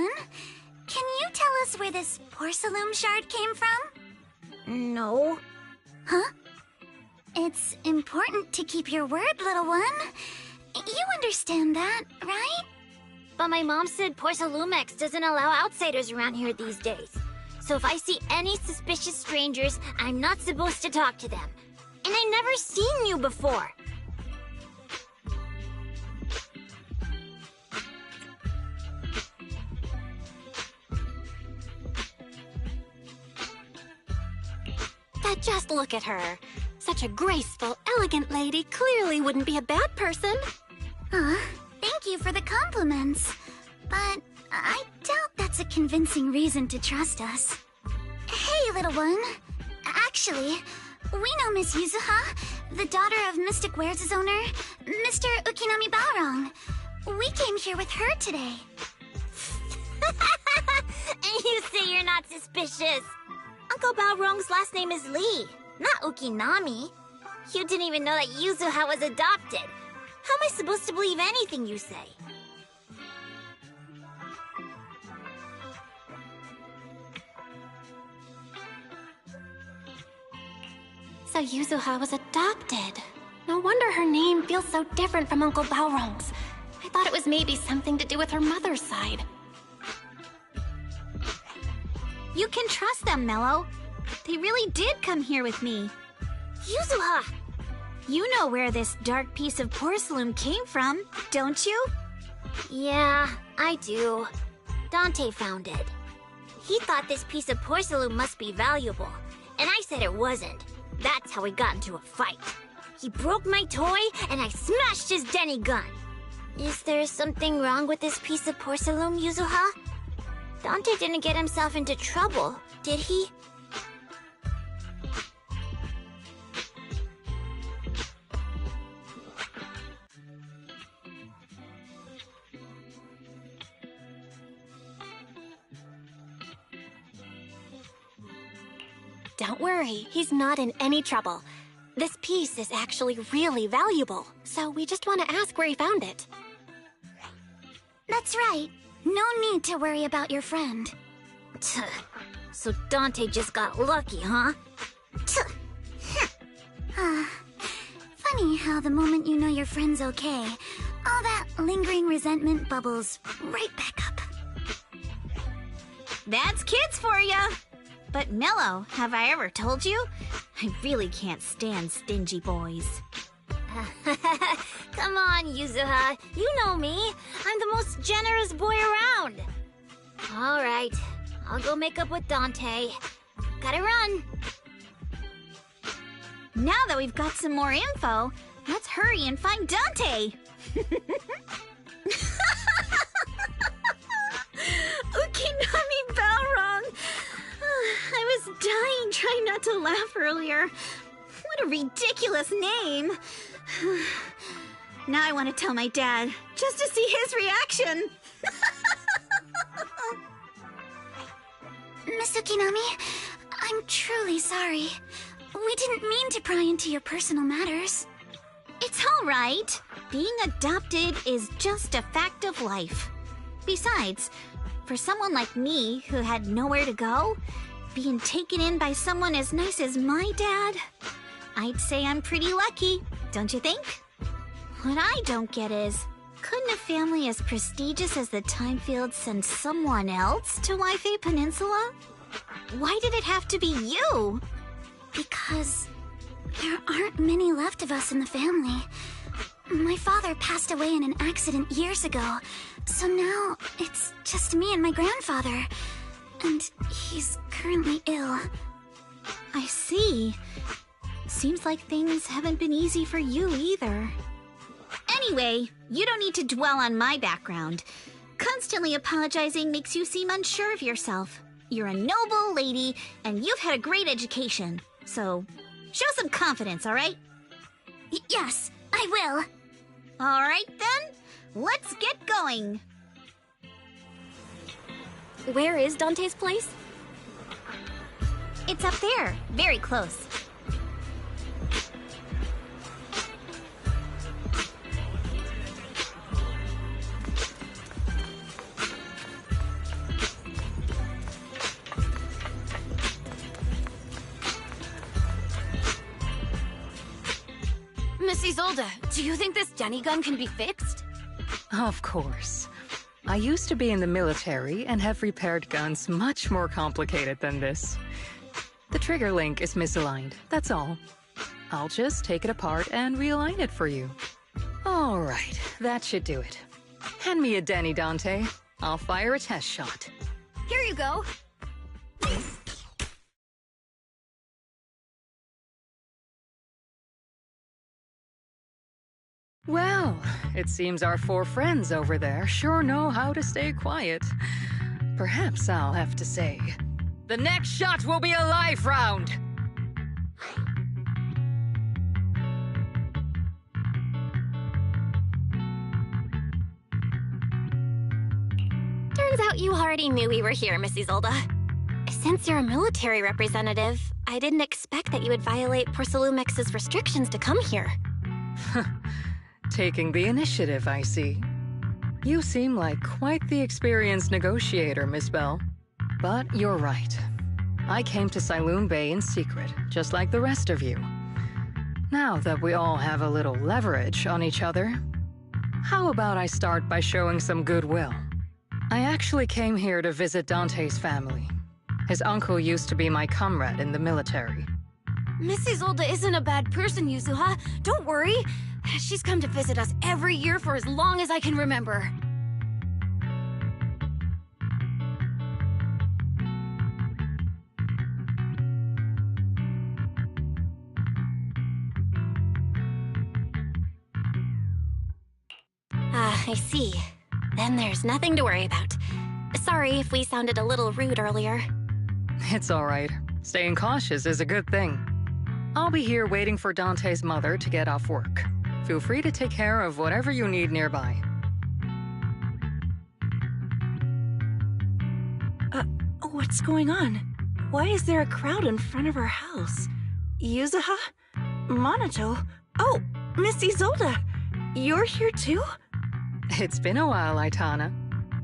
G: one. Can you tell us where this porcelain shard came from?
A: No.
G: Huh? It's important to keep your word, little one. You understand that, right?
A: But my mom said Porcelumex doesn't allow outsiders around here these days. So if I see any suspicious strangers, I'm not supposed to talk to them. And I never seen you before.
H: But just look at her. Such a graceful, elegant lady clearly wouldn't be a bad person.
G: Thank you for the compliments. But I doubt that's a convincing reason to trust us. Hey, little one. Actually, we know Miss Yuzuha, the daughter of Mystic Wares' owner, Mr. Ukinami Balrong. We came here with her today.
A: And you say you're not suspicious. Uncle Balrong's last name is Lee, not Ukinami. You didn't even know that Yuzuha was adopted. How am I supposed to believe anything you say?
H: So Yuzuha was adopted. No wonder her name feels so different from Uncle Balrong's. I thought it was maybe something to do with her mother's side.
A: You can trust them, Mello. They really did come here with me. Yuzuha! You know where this dark piece of porcelain came from, don't you? Yeah, I do. Dante found it. He thought this piece of porcelain must be valuable, and I said it wasn't. That's how we got into a fight. He broke my toy, and I smashed his Denny gun. Is there something wrong with this piece of porcelain, Yuzuha? Dante didn't get himself into trouble, did he?
H: Don't worry, he's not in any trouble. This piece is actually really valuable, so we just want to ask where he found it.
G: That's right. No need to worry about your friend.
A: So Dante just got lucky, huh?
G: Funny how the moment you know your friend's okay, all that lingering resentment bubbles right back up.
A: That's kids for ya! But Mello, have I ever told you? I really can't stand stingy boys. Come on, Yuzuha. You know me. I'm the most generous boy around. All right. I'll go make up with Dante. Gotta run. Now that we've got some more info, let's hurry and find Dante. Ukinami Balrong. I was dying trying not to laugh earlier. What a ridiculous name. Now I want to tell my dad, just to see his reaction.
G: Miss Ukinami, I'm truly sorry. We didn't mean to pry into your personal matters.
A: It's all right. Being adopted is just a fact of life. Besides, for someone like me who had nowhere to go, being taken in by someone as nice as my dad, I'd say I'm pretty lucky, don't you think? What I don't get is, couldn't a family as prestigious as the Thymefield send someone else to Waife Peninsula? Why did it have to be you?
G: Because there aren't many left of us in the family. My father passed away in an accident years ago, so now it's just me and my grandfather. And he's currently ill.
A: I see. Seems like things haven't been easy for you either. Anyway, you don't need to dwell on my background. Constantly apologizing makes you seem unsure of yourself. You're a noble lady, and you've had a great education. So, show some confidence, all right?
G: Yes, I will.
A: All right, then. Let's get going.
H: Where is Dante's place?
A: It's up there, very close.
M: Miss Isolde, do you think this Denny gun can be fixed?
J: Of course. I used to be in the military and have repaired guns much more complicated than this. The trigger link is misaligned, that's all. I'll just take it apart and realign it for you. All right, that should do it. Hand me a Denny, Dante. I'll fire a test shot.
M: Here you go.
J: Well, it seems our four friends over there sure know how to stay quiet. Perhaps I'll have to say, the next shot will be a live round!
H: Turns out you already knew we were here, Miss Isolde. Since you're a military representative, I didn't expect that you would violate Porcelumex's restrictions to come here.
J: Taking the initiative, I see. You seem like quite the experienced negotiator, Miss Belle. But you're right. I came to Sailoon Bay in secret, just like the rest of you. Now that we all have a little leverage on each other, how about I start by showing some goodwill? I actually came here to visit Dante's family. His uncle used to be my comrade in the military.
M: Miss Isolde isn't a bad person, Yuzuha. Don't worry. She's come to visit us every year for as long as I can remember.
H: I see. Then there's nothing to worry about. Sorry if we sounded a little rude earlier.
J: It's all right. Staying cautious is a good thing. I'll be here waiting for Dante's mother to get off work. Feel free to take care of whatever you need nearby.
N: What's going on? Why is there a crowd in front of our house? Yuzuha? Monato? Oh, Miss Isolde! You're here too?
J: It's been a while, Aitana.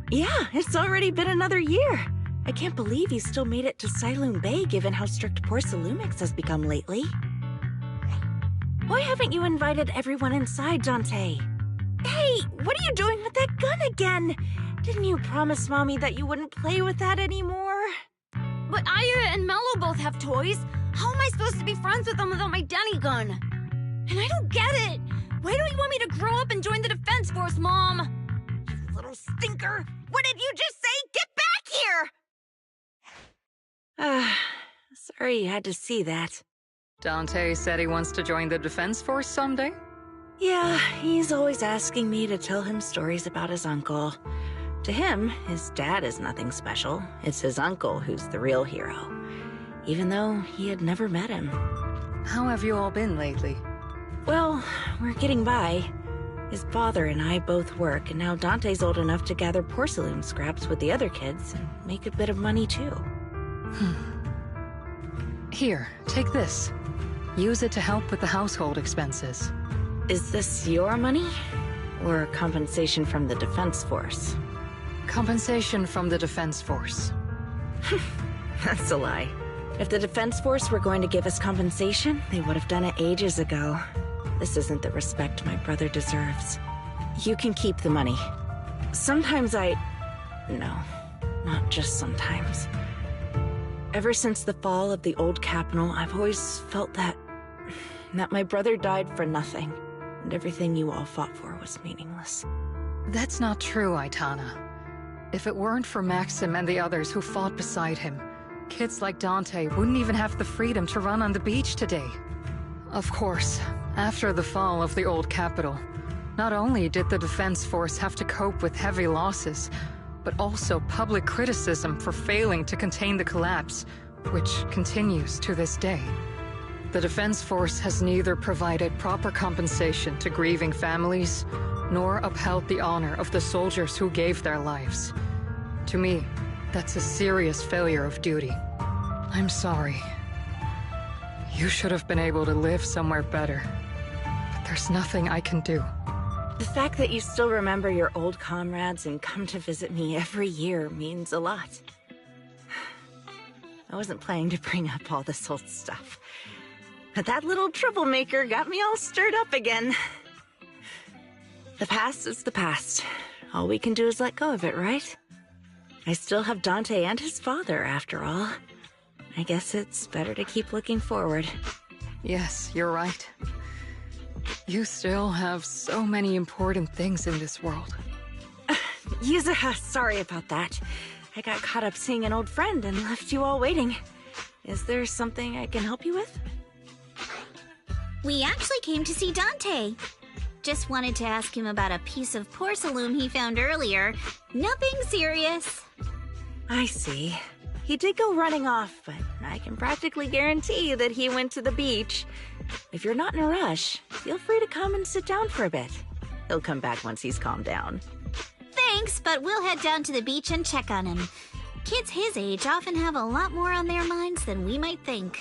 N: Yeah, it's already been another year. I can't believe you still made it to Sailoon Bay given how strict Porcelumix has become lately. Why haven't you invited everyone inside, Dante? Hey, what are you doing with that gun again? Didn't you promise Mommy that you wouldn't play with that anymore?
M: But Aya and Mello both have toys. How am I supposed to be friends with them without my Denny gun? And I don't get it. Why don't you want me to grow up and join the Defense Force, Mom? You little stinker. What did you just say? Get back here!
N: Sorry you had to see that.
J: Dante said he wants to join the Defense Force someday?
N: Yeah, he's always asking me to tell him stories about his uncle. To him, his dad is nothing special. It's his uncle who's the real hero, even though he had never met him.
J: How have you all been lately?
N: Well, we're getting by. His father and I both work, and now Dante's old enough to gather porcelain scraps with the other kids and make a bit of money too.
J: Here, take this. Use it to help with the household expenses.
N: Is this your money? Or compensation from the Defense Force?
J: Compensation from the Defense Force.
N: That's a lie. If the Defense Force were going to give us compensation, they would have done it ages ago. This isn't the respect my brother deserves. You can keep the money. Sometimes No, not just sometimes. Ever since the fall of the old capital, I've always felt that my brother died for nothing, and everything you all fought for was meaningless.
J: That's not true, Aitana. If it weren't for Maxim and the others who fought beside him, kids like Dante wouldn't even have the freedom to run on the beach today. Of course, after the fall of the old capital, not only did the Defense Force have to cope with heavy losses, but also public criticism for failing to contain the collapse, which continues to this day. The Defense Force has neither provided proper compensation to grieving families, nor upheld the honor of the soldiers who gave their lives. To me, that's a serious failure of duty. I'm sorry. You should have been able to live somewhere better, but there's nothing I can do.
N: The fact that you still remember your old comrades and come to visit me every year means a lot. I wasn't planning to bring up all this old stuff. But that little troublemaker got me all stirred up again. The past is the past. All we can do is let go of it, right? I still have Dante and his father, after all. I guess it's better to keep looking forward.
J: Yes, you're right. You still have so many important things in this world.
N: Yuzuha, sorry about that. I got caught up seeing an old friend and left you all waiting. Is there something I can help you with?
G: We actually came to see Dante. Just wanted to ask him about a piece of porcelain he found earlier. Nothing serious.
N: I see. He did go running off, but I can practically guarantee that he went to the beach. If you're not in a rush, feel free to come and sit down for a bit. He'll come back once he's calmed down.
G: Thanks, but we'll head down to the beach and check on him. Kids his age often have a lot more on their minds than we might think.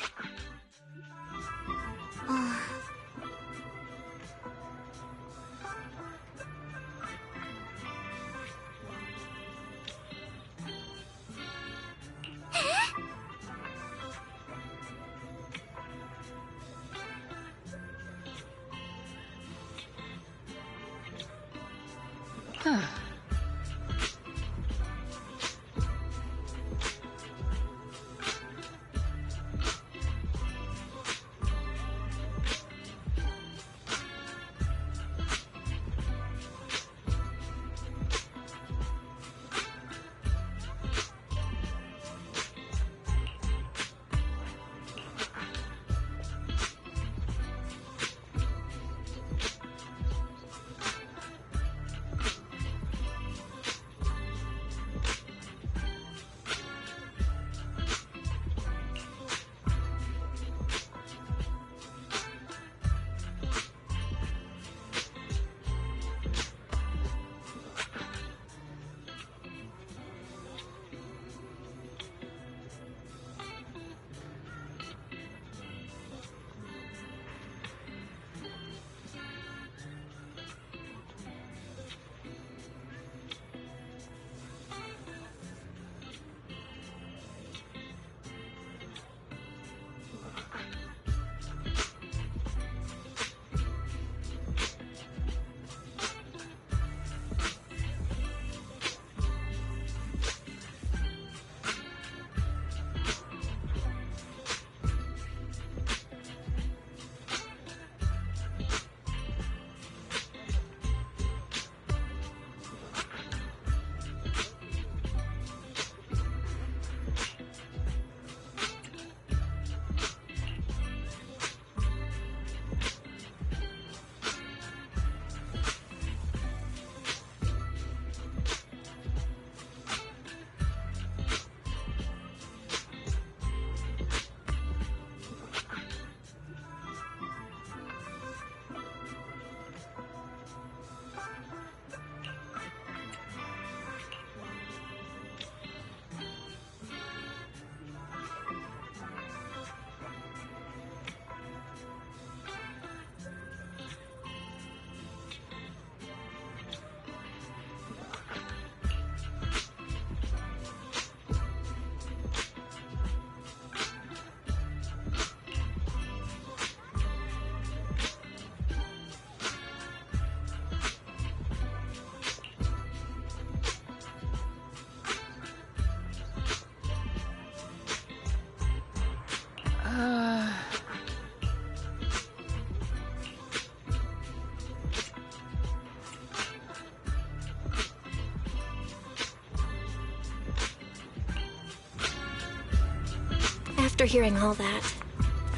H: After hearing all that,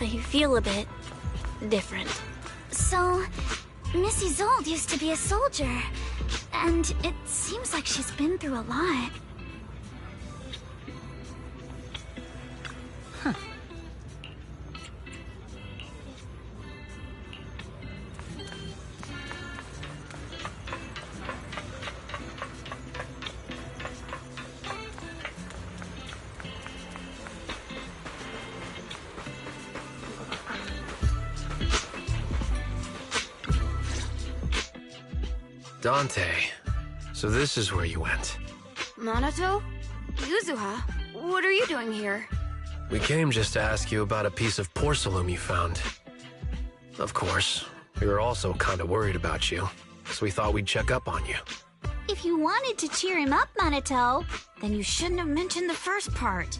H: I feel a bit different.
G: So, Miss Isolde used to be a soldier, and it seems like she's been through a lot.
D: Dante, so this is where you went.
M: Minato? Yuzuha? What are you doing here?
D: We came just to ask you about a piece of porcelain you found. Of course. We were also kinda worried about you, so we thought we'd check up on you.
G: If you wanted to cheer him up, Minato,
M: Then you shouldn't have mentioned the first part.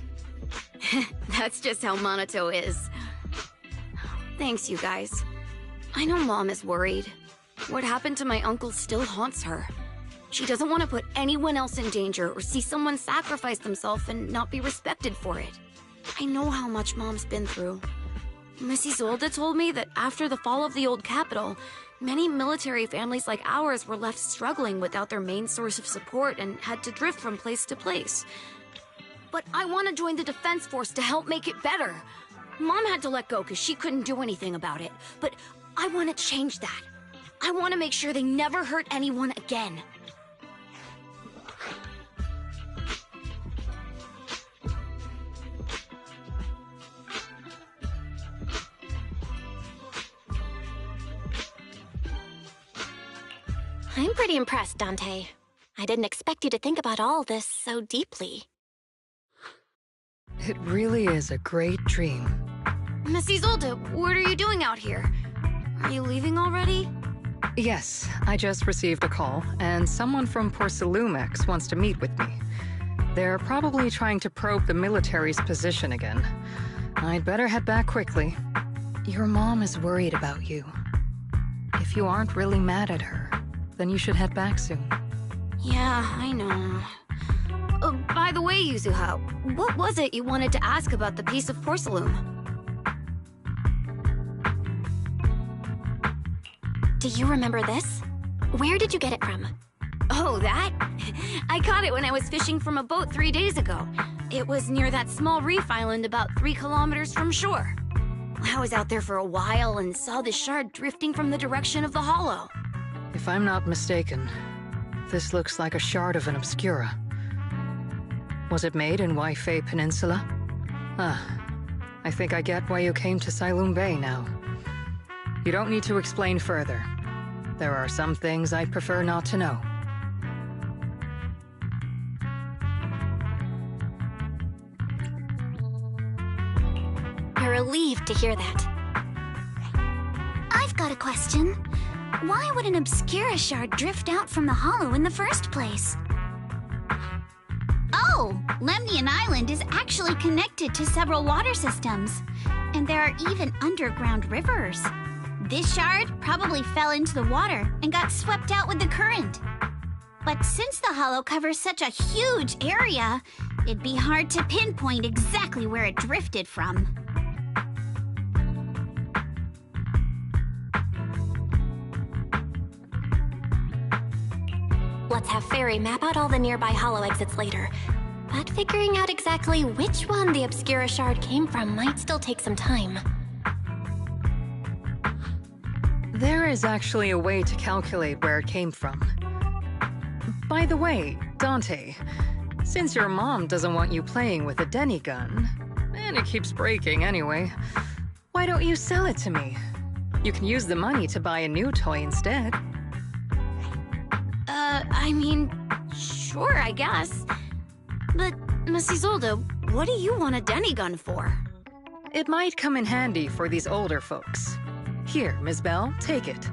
M: That's just how Minato is. Thanks, you guys. I know Mom is worried. What happened to my uncle still haunts her. She doesn't want to put anyone else in danger or see someone sacrifice themselves and not be respected for it. I know how much Mom's been through. Miss Isolde told me that after the fall of the old capital, many military families like ours were left struggling without their main source of support and had to drift from place to place. But I want to join the defense force to help make it better. Mom had to let go because she couldn't do anything about it, but I want to change that. I want to make sure they never hurt anyone again.
H: I'm pretty impressed, Dante. I didn't expect you to think about all this so deeply.
J: It really is a great dream.
M: Miss Isolde, what are you doing out here? Are you leaving already?
J: Yes, I just received a call, and someone from Porcelumex wants to meet with me. They're probably trying to probe the military's position again. I'd better head back quickly. Your mom is worried about you. If you aren't really mad at her, then you should head back soon.
M: Yeah, I know. By the way, Yuzuha, what was it you wanted to ask about the piece of porcelain?
H: Do you remember this? Where did you get it from?
M: Oh, that? I caught it when I was fishing from a boat 3 days ago. It was near that small reef island about 3 kilometers from shore. I was out there for a while and saw the shard drifting from the direction of the hollow.
J: If I'm not mistaken, this looks like a shard of an Obscura. Was it made in Waifei Peninsula? Ah, I think I get why you came to Silum Bay now. You don't need to explain further. There are some things I'd prefer not to know.
H: You're relieved to hear that.
G: I've got a question. Why would an Obscura shard drift out from the hollow in the first place? Oh, Lemnian Island is actually connected to several water systems. And there are even underground rivers. This shard probably fell into the water and got swept out with the current. But since the hollow covers such a huge area, it'd be hard to pinpoint exactly where it drifted from.
H: Let's have Fairy map out all the nearby hollow exits later. But figuring out exactly which one the Obscura shard came from might still take some time.
J: There is actually a way to calculate where it came from. By the way, Dante, since your mom doesn't want you playing with a Denny gun, and it keeps breaking anyway, why don't you sell it to me? You can use the money to buy a new toy instead.
M: I mean, sure, I guess. But, Miss Isolde, what do you want a Denny gun for?
J: It might come in handy for these older folks. Here, Miss Belle, take it.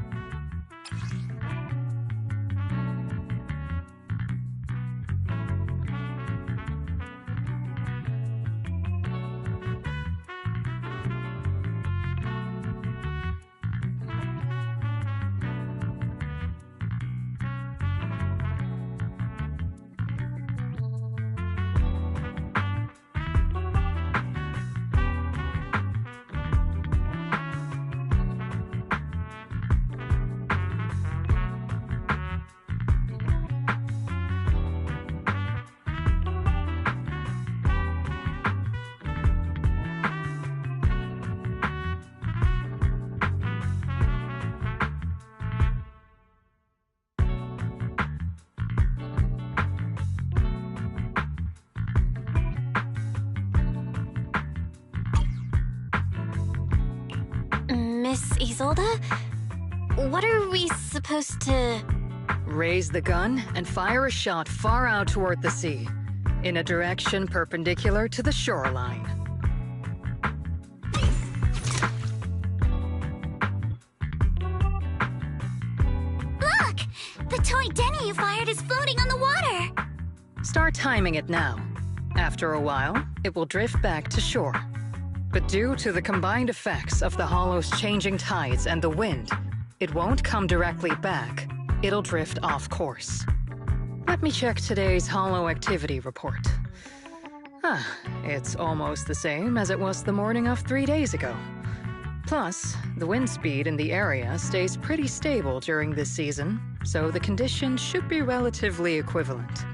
H: Miss Isolde? What are we supposed to...
J: Raise the gun and fire a shot far out toward the sea, in a direction perpendicular to the shoreline.
G: card is floating on the water.
J: Start timing it now. After a while, it will drift back to shore. But due to the combined effects of the hollow's changing tides and the wind, it won't come directly back. It'll drift off course. Let me check today's hollow activity report. It's almost the same as it was the morning of 3 days ago. Plus, the wind speed in the area stays pretty stable during this season, so the conditions should be relatively equivalent.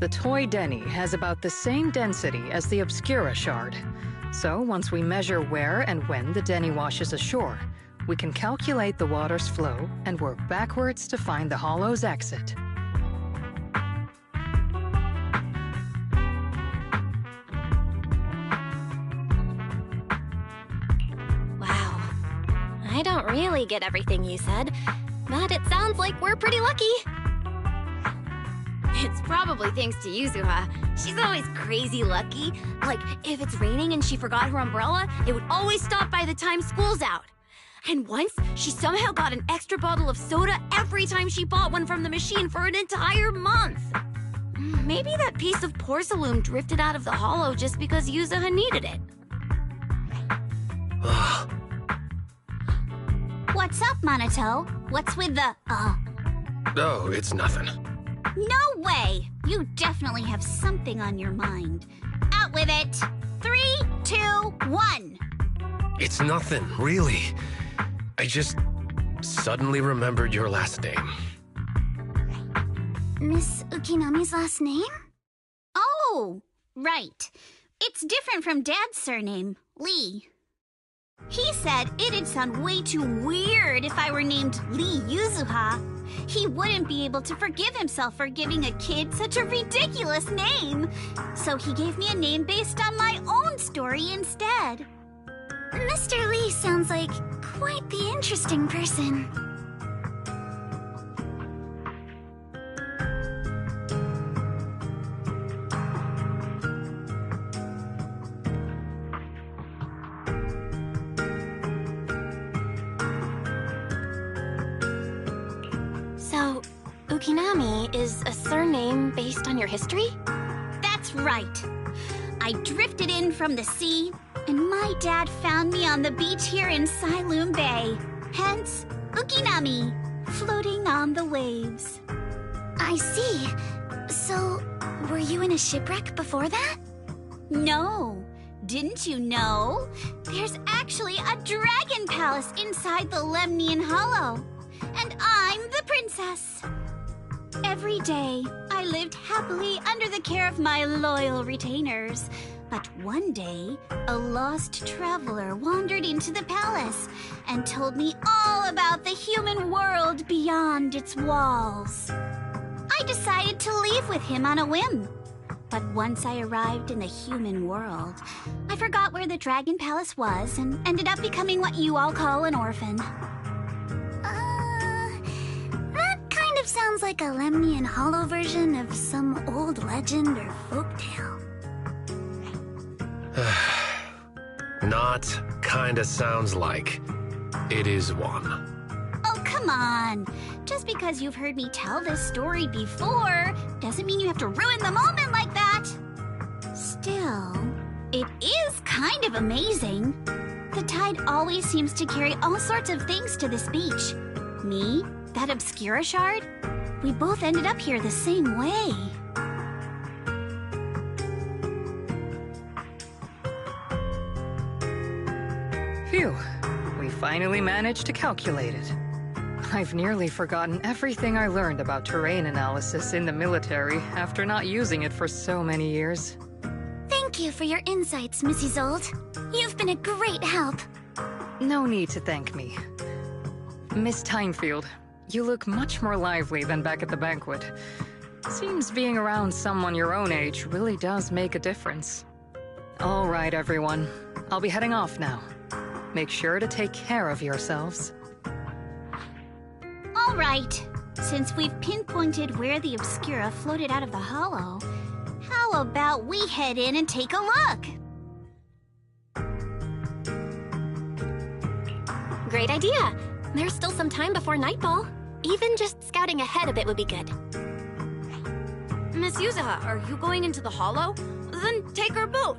J: The toy Denny has about the same density as the Obscura shard, so once we measure where and when the Denny washes ashore, we can calculate the water's flow and work backwards to find the hollow's exit.
H: Wow. I don't really get everything you said, but it sounds like we're pretty lucky.
M: It's probably thanks to Yuzuha. She's always crazy lucky. Like, if it's raining and she forgot her umbrella, it would always stop by the time school's out. And once, she somehow got an extra bottle of soda every time she bought one from the machine for an entire month. Maybe that piece of porcelain drifted out of the hollow just because Yuzuha needed it.
G: What's up, Monato? What's with the,
D: Oh, it's nothing.
G: No way! You definitely have something on your mind. Out with it! 3, 2, 1!
D: It's nothing, really. I just suddenly remembered your last name.
G: Miss Ukinami's last name? Oh, right. It's different from Dad's surname, Lee. He said it'd sound way too weird if I were named Lee Yuzuha. He wouldn't be able to forgive himself for giving a kid such a ridiculous name. So he gave me a name based on my own story instead. Mr. Lee sounds like quite the interesting person.
H: So, Ukinami is a surname based on your history?
G: That's right. I drifted in from the sea, and my dad found me on the beach here in Sailoon Bay. Hence, Ukinami, floating on the waves. I see. So, were you in a shipwreck before that? No. Didn't you know? There's actually a dragon palace inside the Lemnian Hollow. And I'm the princess. Every day, I lived happily under the care of my loyal retainers. But one day, a lost traveler wandered into the palace and told me all about the human world beyond its walls. I decided to leave with him on a whim. But once I arrived in the human world, I forgot where the dragon palace was and ended up becoming what you all call an orphan. Sounds like a Lemnian Hollow version of some old legend or folktale.
D: Not kinda sounds like. It is one.
G: Oh, come on. Just because you've heard me tell this story before doesn't mean you have to ruin the moment like that. Still, it is kind of amazing. The tide always seems to carry all sorts of things to this beach. Me, that Obscura shard, we both ended up here the same way.
J: Phew, we finally managed to calculate it. I've nearly forgotten everything I learned about terrain analysis in the military after not using it for so many years.
G: Thank you for your insights, Mrs. Old. You've been a great help.
J: No need to thank me. Miss Thymefield, you look much more lively than back at the banquet. Seems being around someone your own age really does make a difference. All right, everyone. I'll be heading off now. Make sure to take care of yourselves.
G: All right. Since we've pinpointed where the Obscura floated out of the hollow, how about we head in and take a look?
H: Great idea. There's still some time before nightfall. Even just scouting ahead a bit would be good.
M: Miss Yuzaha, are you going into the hollow? Then take our boat.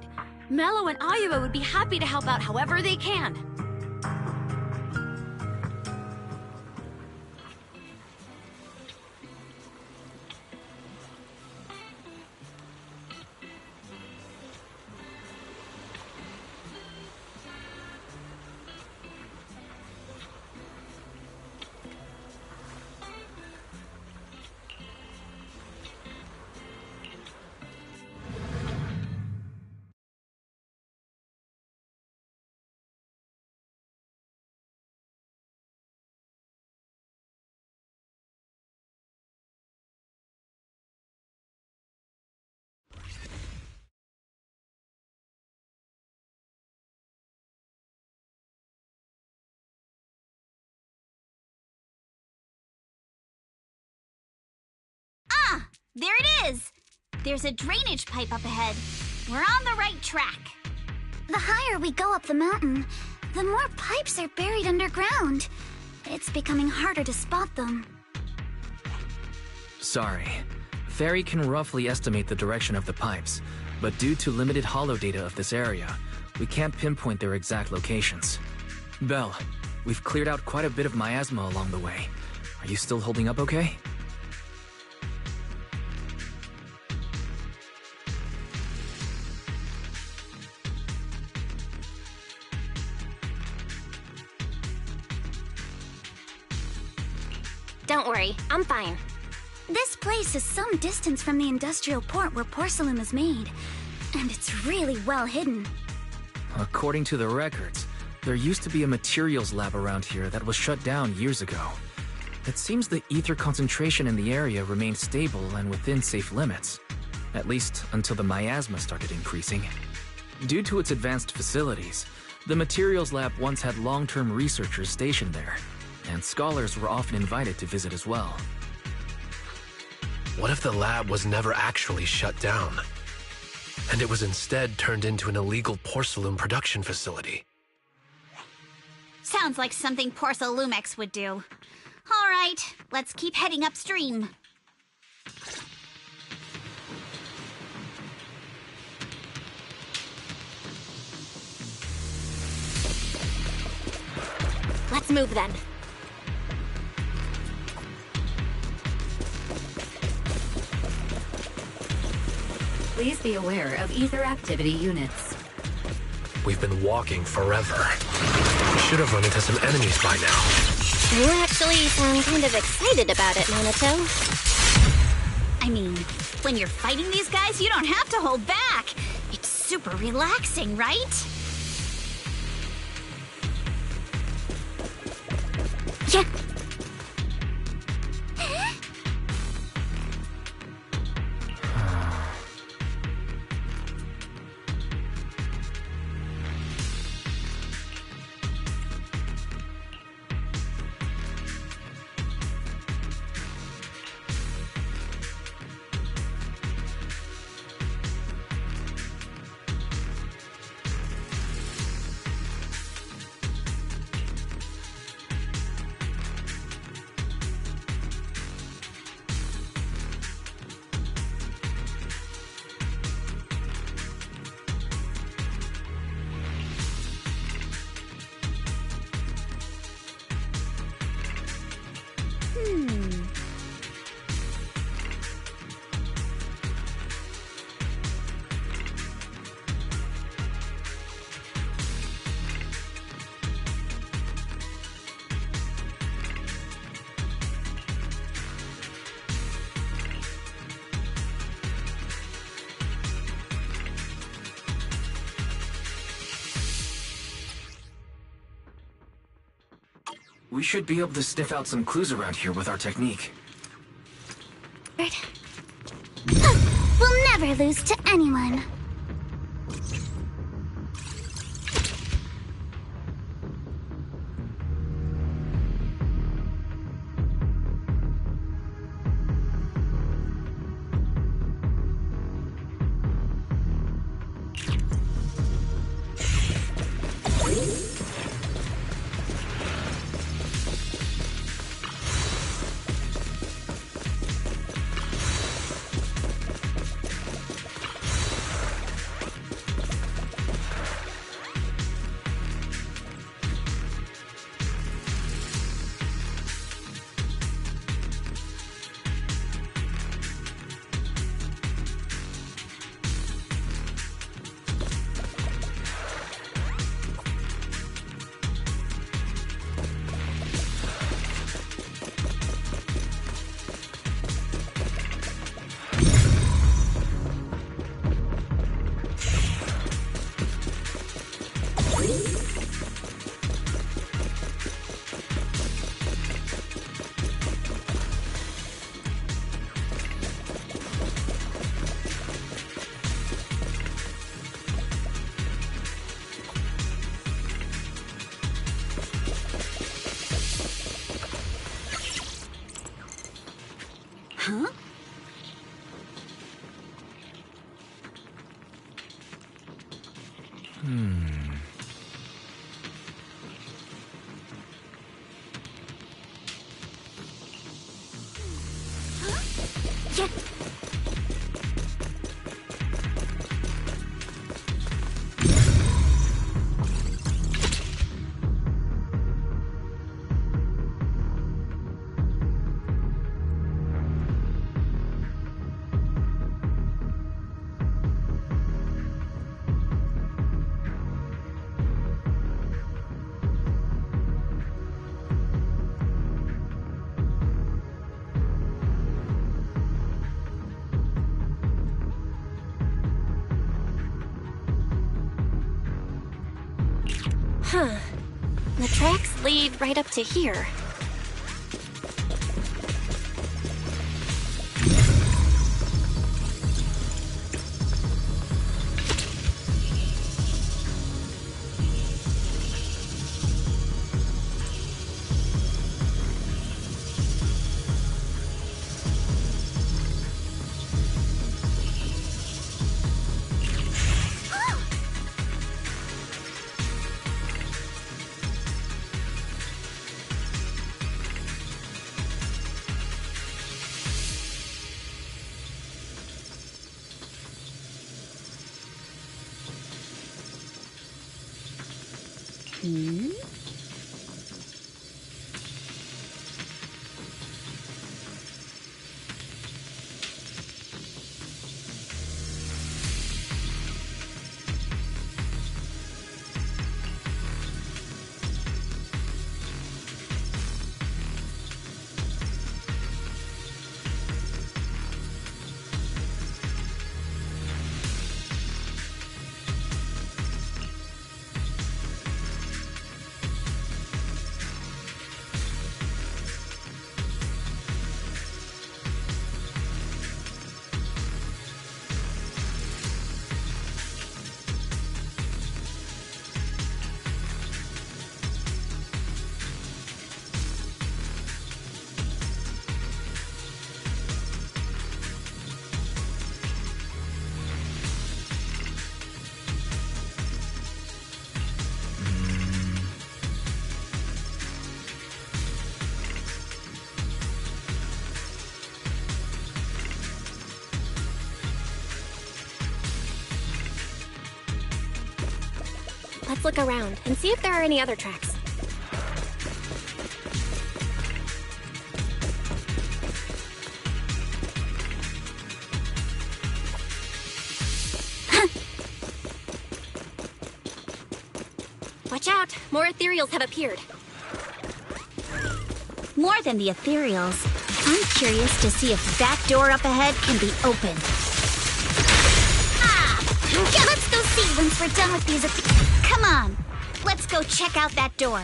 M: Mello and Ayuba would be happy to help out however they can.
G: There it is! There's a drainage pipe up ahead. We're on the right track. The higher we go up the mountain, the more pipes are buried underground. It's becoming harder to spot them.
K: Sorry. Ferry can roughly estimate the direction of the pipes, but due to limited holo data of this area, we can't pinpoint their exact locations. Belle, we've cleared out quite a bit of miasma along the way. Are you still holding up okay?
H: Don't worry, I'm fine.
G: This place is some distance from the industrial port where porcelain is made, and it's really well hidden.
K: According to the records, there used to be a materials lab around here that was shut down years ago. It seems the ether concentration in the area remained stable and within safe limits, at least until the miasma started increasing. Due to its advanced facilities, the materials lab once had long-term researchers stationed there, and scholars were often invited to visit as well.
D: What if the lab was never actually shut down, and it was instead turned into an illegal porcelain production facility?
G: Sounds like something Porcelumex would do. All right, let's keep heading upstream.
H: Let's move then.
I: Please be aware of ether activity units.
D: We've been walking forever. We should have run into some enemies by now.
H: You actually sound kind of excited about it, Monato.
G: I mean, when you're fighting these guys, you don't have to hold back. It's super relaxing, right? Yeah.
K: We should be able to sniff out some clues around here with our technique.
G: We'll never lose to anyone.
L: Huh? Yeah.
H: Huh. The tracks lead right up to here. Let's look around and see if there are any other tracks. Watch out! More ethereals have appeared.
G: More than the ethereals. I'm curious to see if that door up ahead can be opened. Yeah, let's go see once we're done with these. Come on, let's go check out that door.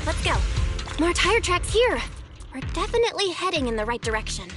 H: let's go. More tire tracks here. We're definitely heading in the right direction.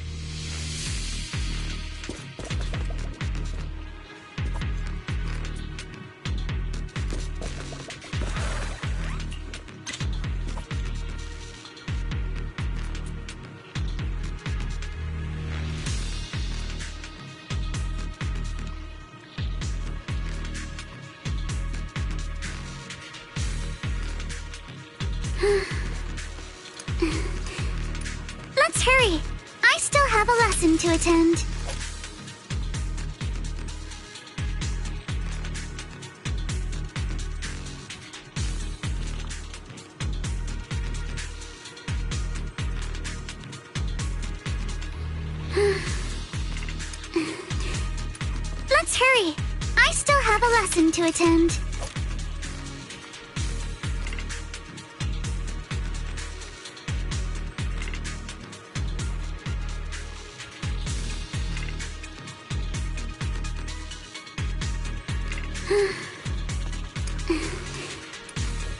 G: Let's hurry. I still have a lesson to attend. Let's hurry. I still have a lesson to attend.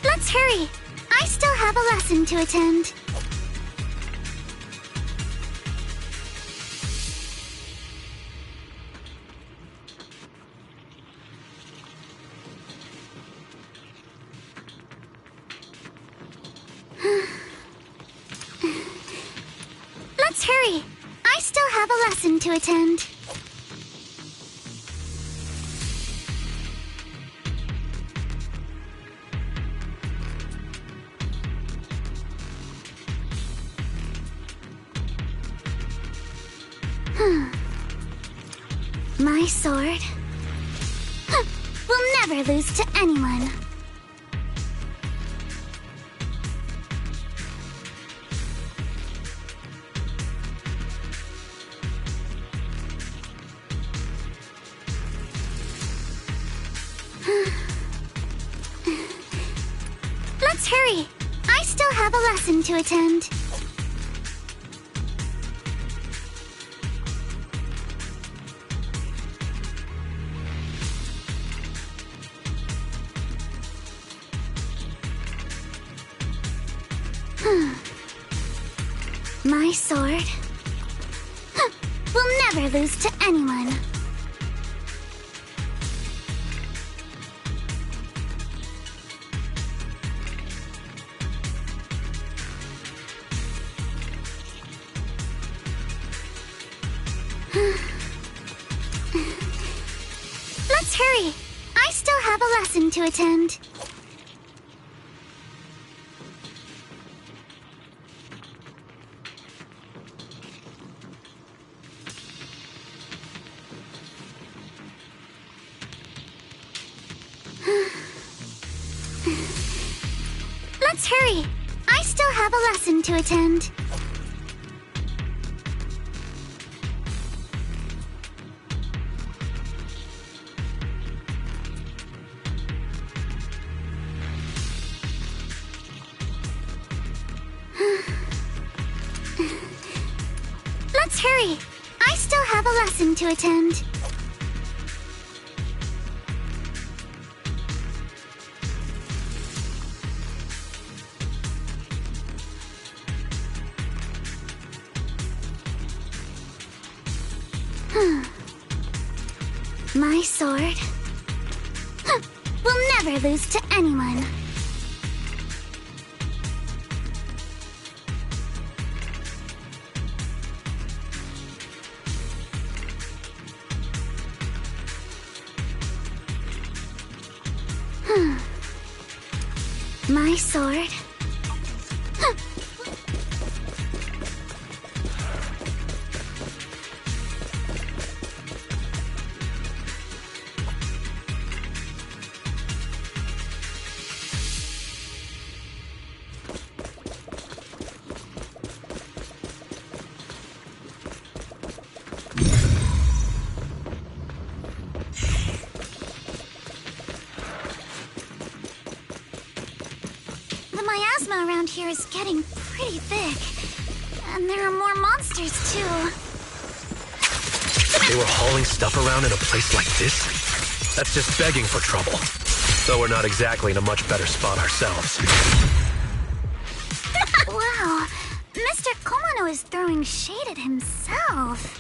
G: Let's hurry. I still have a lesson to attend. Let's hurry. I still have a lesson to attend. My sword will never lose to anyone. Let's hurry. I still have a lesson to attend. My sword will never lose to anyone. Let's hurry. I still have a lesson to attend. Let's hurry. I still have a lesson to attend. Let's hurry. I still have a lesson to attend. My sword will never lose to anyone. My sword around here is getting pretty thick. And there are more monsters, too.
D: They were hauling stuff around in a place like this? That's just begging for trouble. Though we're not exactly in a much better spot ourselves.
G: Mr. Komano is throwing shade at himself.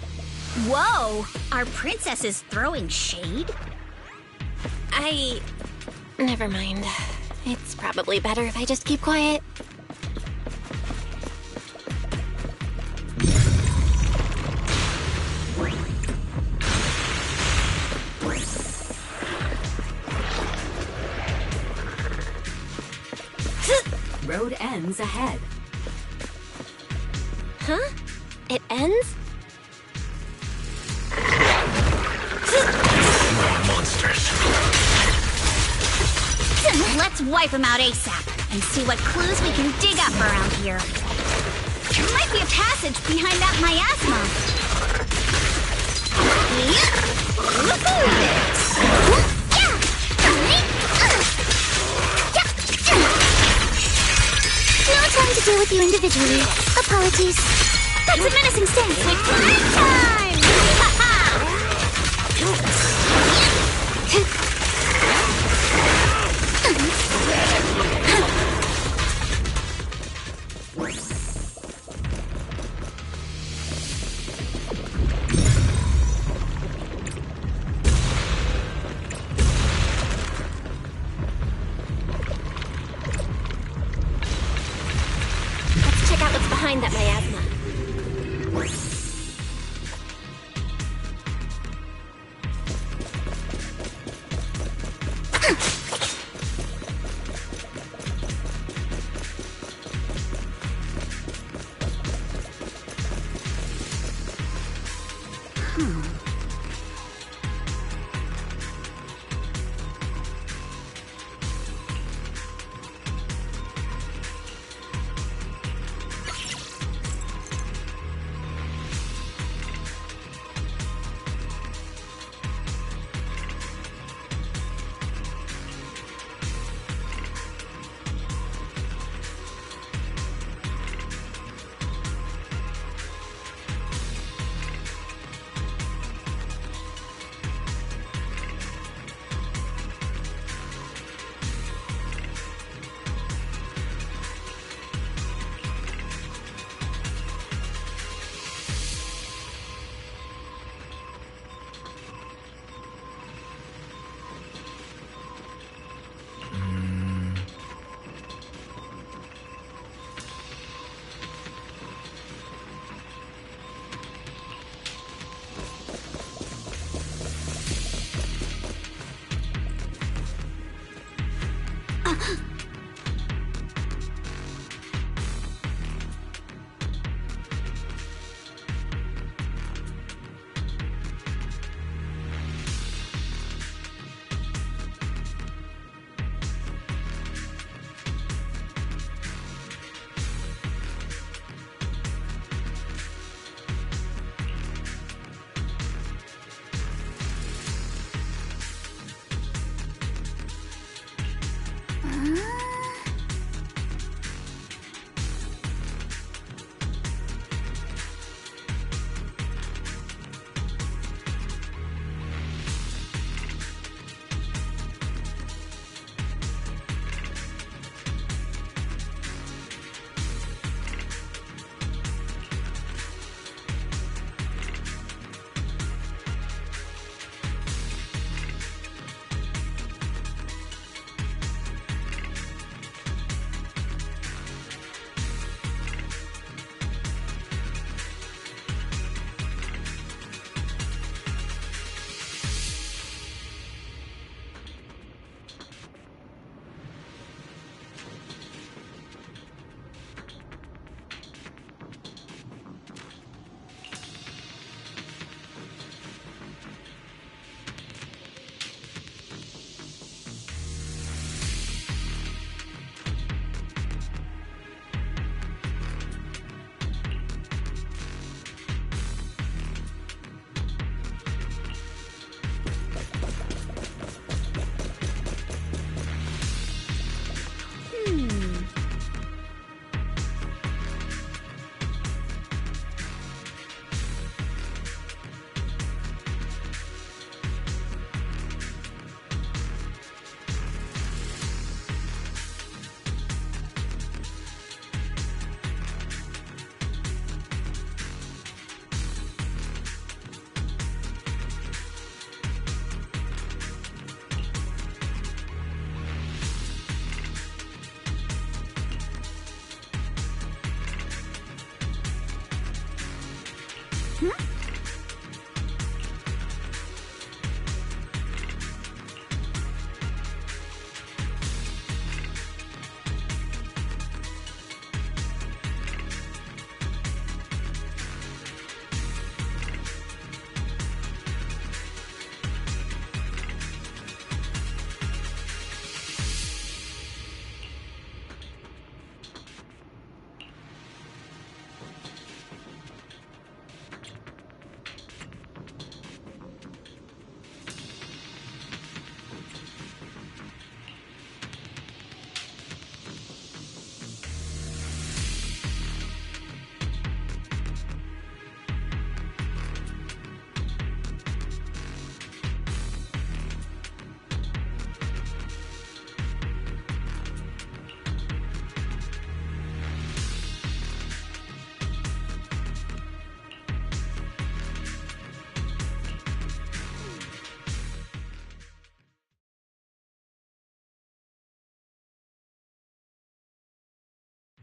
O: Whoa! Our princess is throwing shade?
H: Never mind. It's probably better if I just keep quiet.
I: Road ends ahead.
H: Huh? It ends?
D: More monsters.
O: Let's wipe them out ASAP and see what clues we can dig up around here. There might be a passage behind that miasma.
G: No time to deal with you individually. Apologies. That's a menacing stance.
O: It's time!
H: Let's check out what's behind that miasma.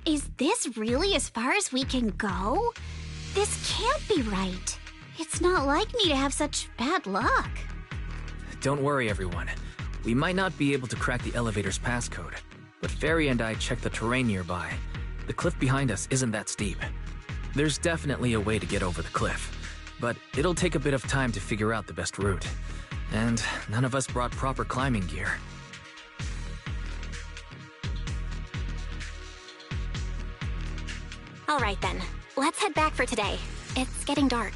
O: Is this really as far as we can go? This can't be right. It's not like me to have such bad luck.
K: Don't worry, everyone. We might not be able to crack the elevator's passcode, but Fairy and I checked the terrain nearby. The cliff behind us isn't that steep. There's definitely a way to get over the cliff, but it'll take a bit of time to figure out the best route. And none of us brought proper climbing gear.
H: All right then, let's head back for today. It's getting dark.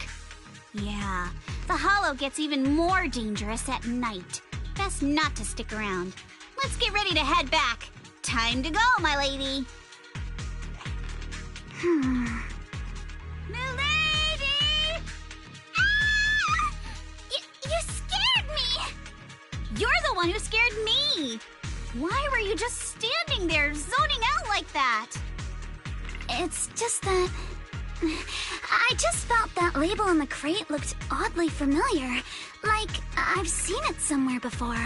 O: Yeah, the hollow gets even more dangerous at night. Best not to stick around. Let's get ready to head back. Time to go, my lady. Milady! Ah! You scared me! You're the one who scared me! Why were you just standing there, zoning out like that?
G: It's just that... I just felt that label on the crate looked oddly familiar. Like, I've seen it somewhere before.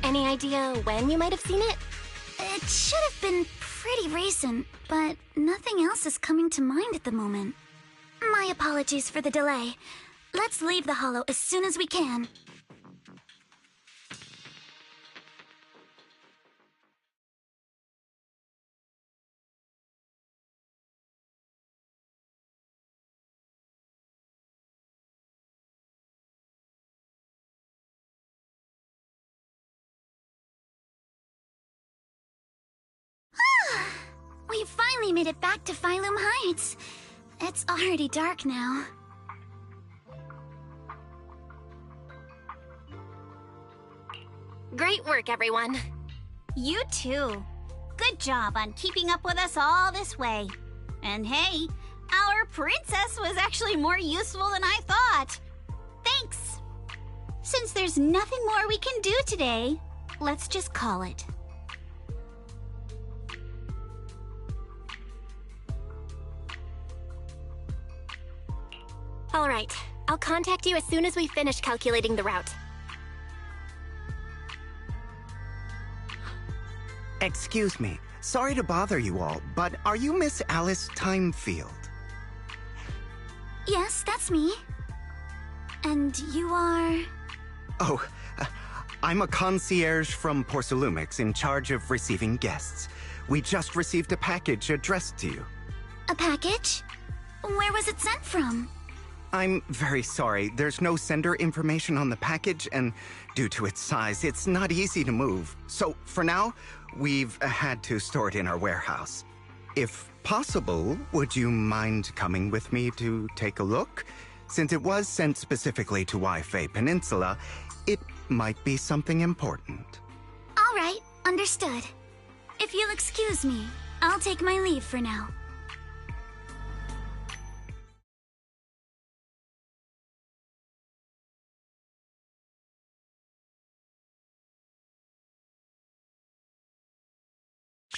H: Any idea when you might have seen it?
G: It should have been pretty recent, but nothing else is coming to mind at the moment. My apologies for the delay. Let's leave the hollow as soon as we can. We finally made it back to Phylum Heights. It's already dark now.
H: Great work, everyone.
O: You too. Good job on keeping up with us all this way. And hey, our princess was actually more useful than I thought. Thanks. Since there's nothing more we can do today, let's just call it.
H: All right, I'll contact you as soon as we finish calculating the route.
P: Excuse me. Sorry to bother you all, but are you Miss Alice Thymefield?
G: Yes, that's me. And you are...
P: Oh, I'm a concierge from Porcelumix in charge of receiving guests. We just received a package addressed to you.
G: A package? Where was it sent from?
P: I'm very sorry. There's no sender information on the package, and due to its size, it's not easy to move. So, for now, we've had to store it in our warehouse. If possible, would you mind coming with me to take a look? Since it was sent specifically to Waifei Peninsula, it might be something important.
G: All right, understood. If you'll excuse me, I'll take my leave for now.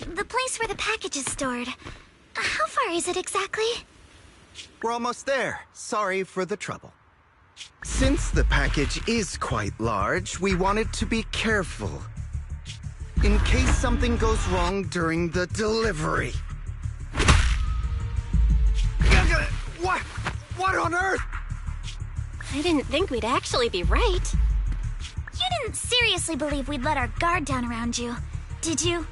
G: The place where the package is stored. How far is it exactly?
P: We're almost there. Sorry for the trouble. Since the package is quite large, we wanted to be careful. in case something goes wrong during the delivery. What on earth?
H: I didn't think we'd actually be right.
G: You didn't seriously believe we'd let our guard down around you, did you?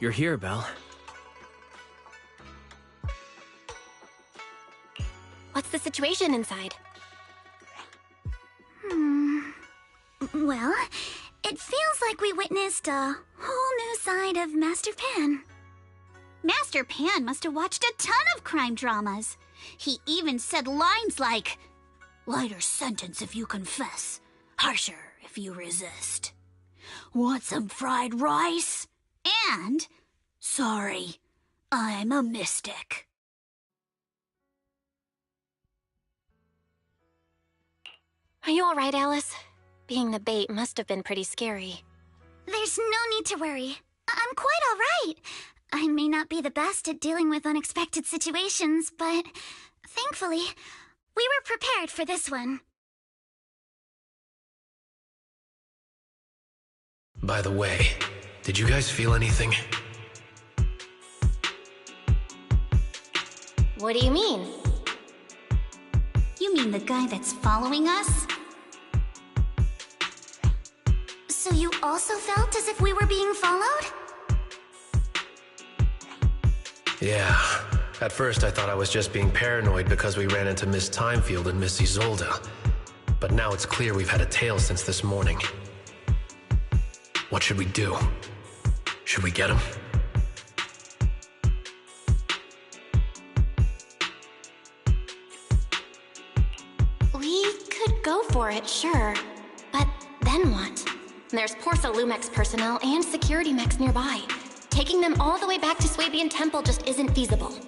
K: You're here, Belle.
H: What's the situation inside?
G: Well, it feels like we witnessed a whole new side of Master Pan.
O: Master Pan must have watched a ton of crime dramas. He even said lines like, "Lighter sentence if you confess, harsher if you resist. Want some fried rice?" And, "Sorry, I'm a mystic."
H: Are you alright, Alice? Being the bait must have been pretty scary.
G: There's no need to worry. I'm quite alright. I may not be the best at dealing with unexpected situations, but thankfully, we were prepared for this one.
D: By the way, did you guys feel anything?
H: What do you mean?
O: You mean the guy that's following us?
G: So you also felt as if we were being followed?
D: Yeah. At first I thought I was just being paranoid because we ran into Miss Thymefield and Miss Isolde. But now it's clear we've had a tail since this morning. What should we do? Should we get him?
H: We could go for it, sure. But then what? There's Porcelumex personnel and security mechs nearby. Taking them all the way back to Suibian Temple just isn't feasible.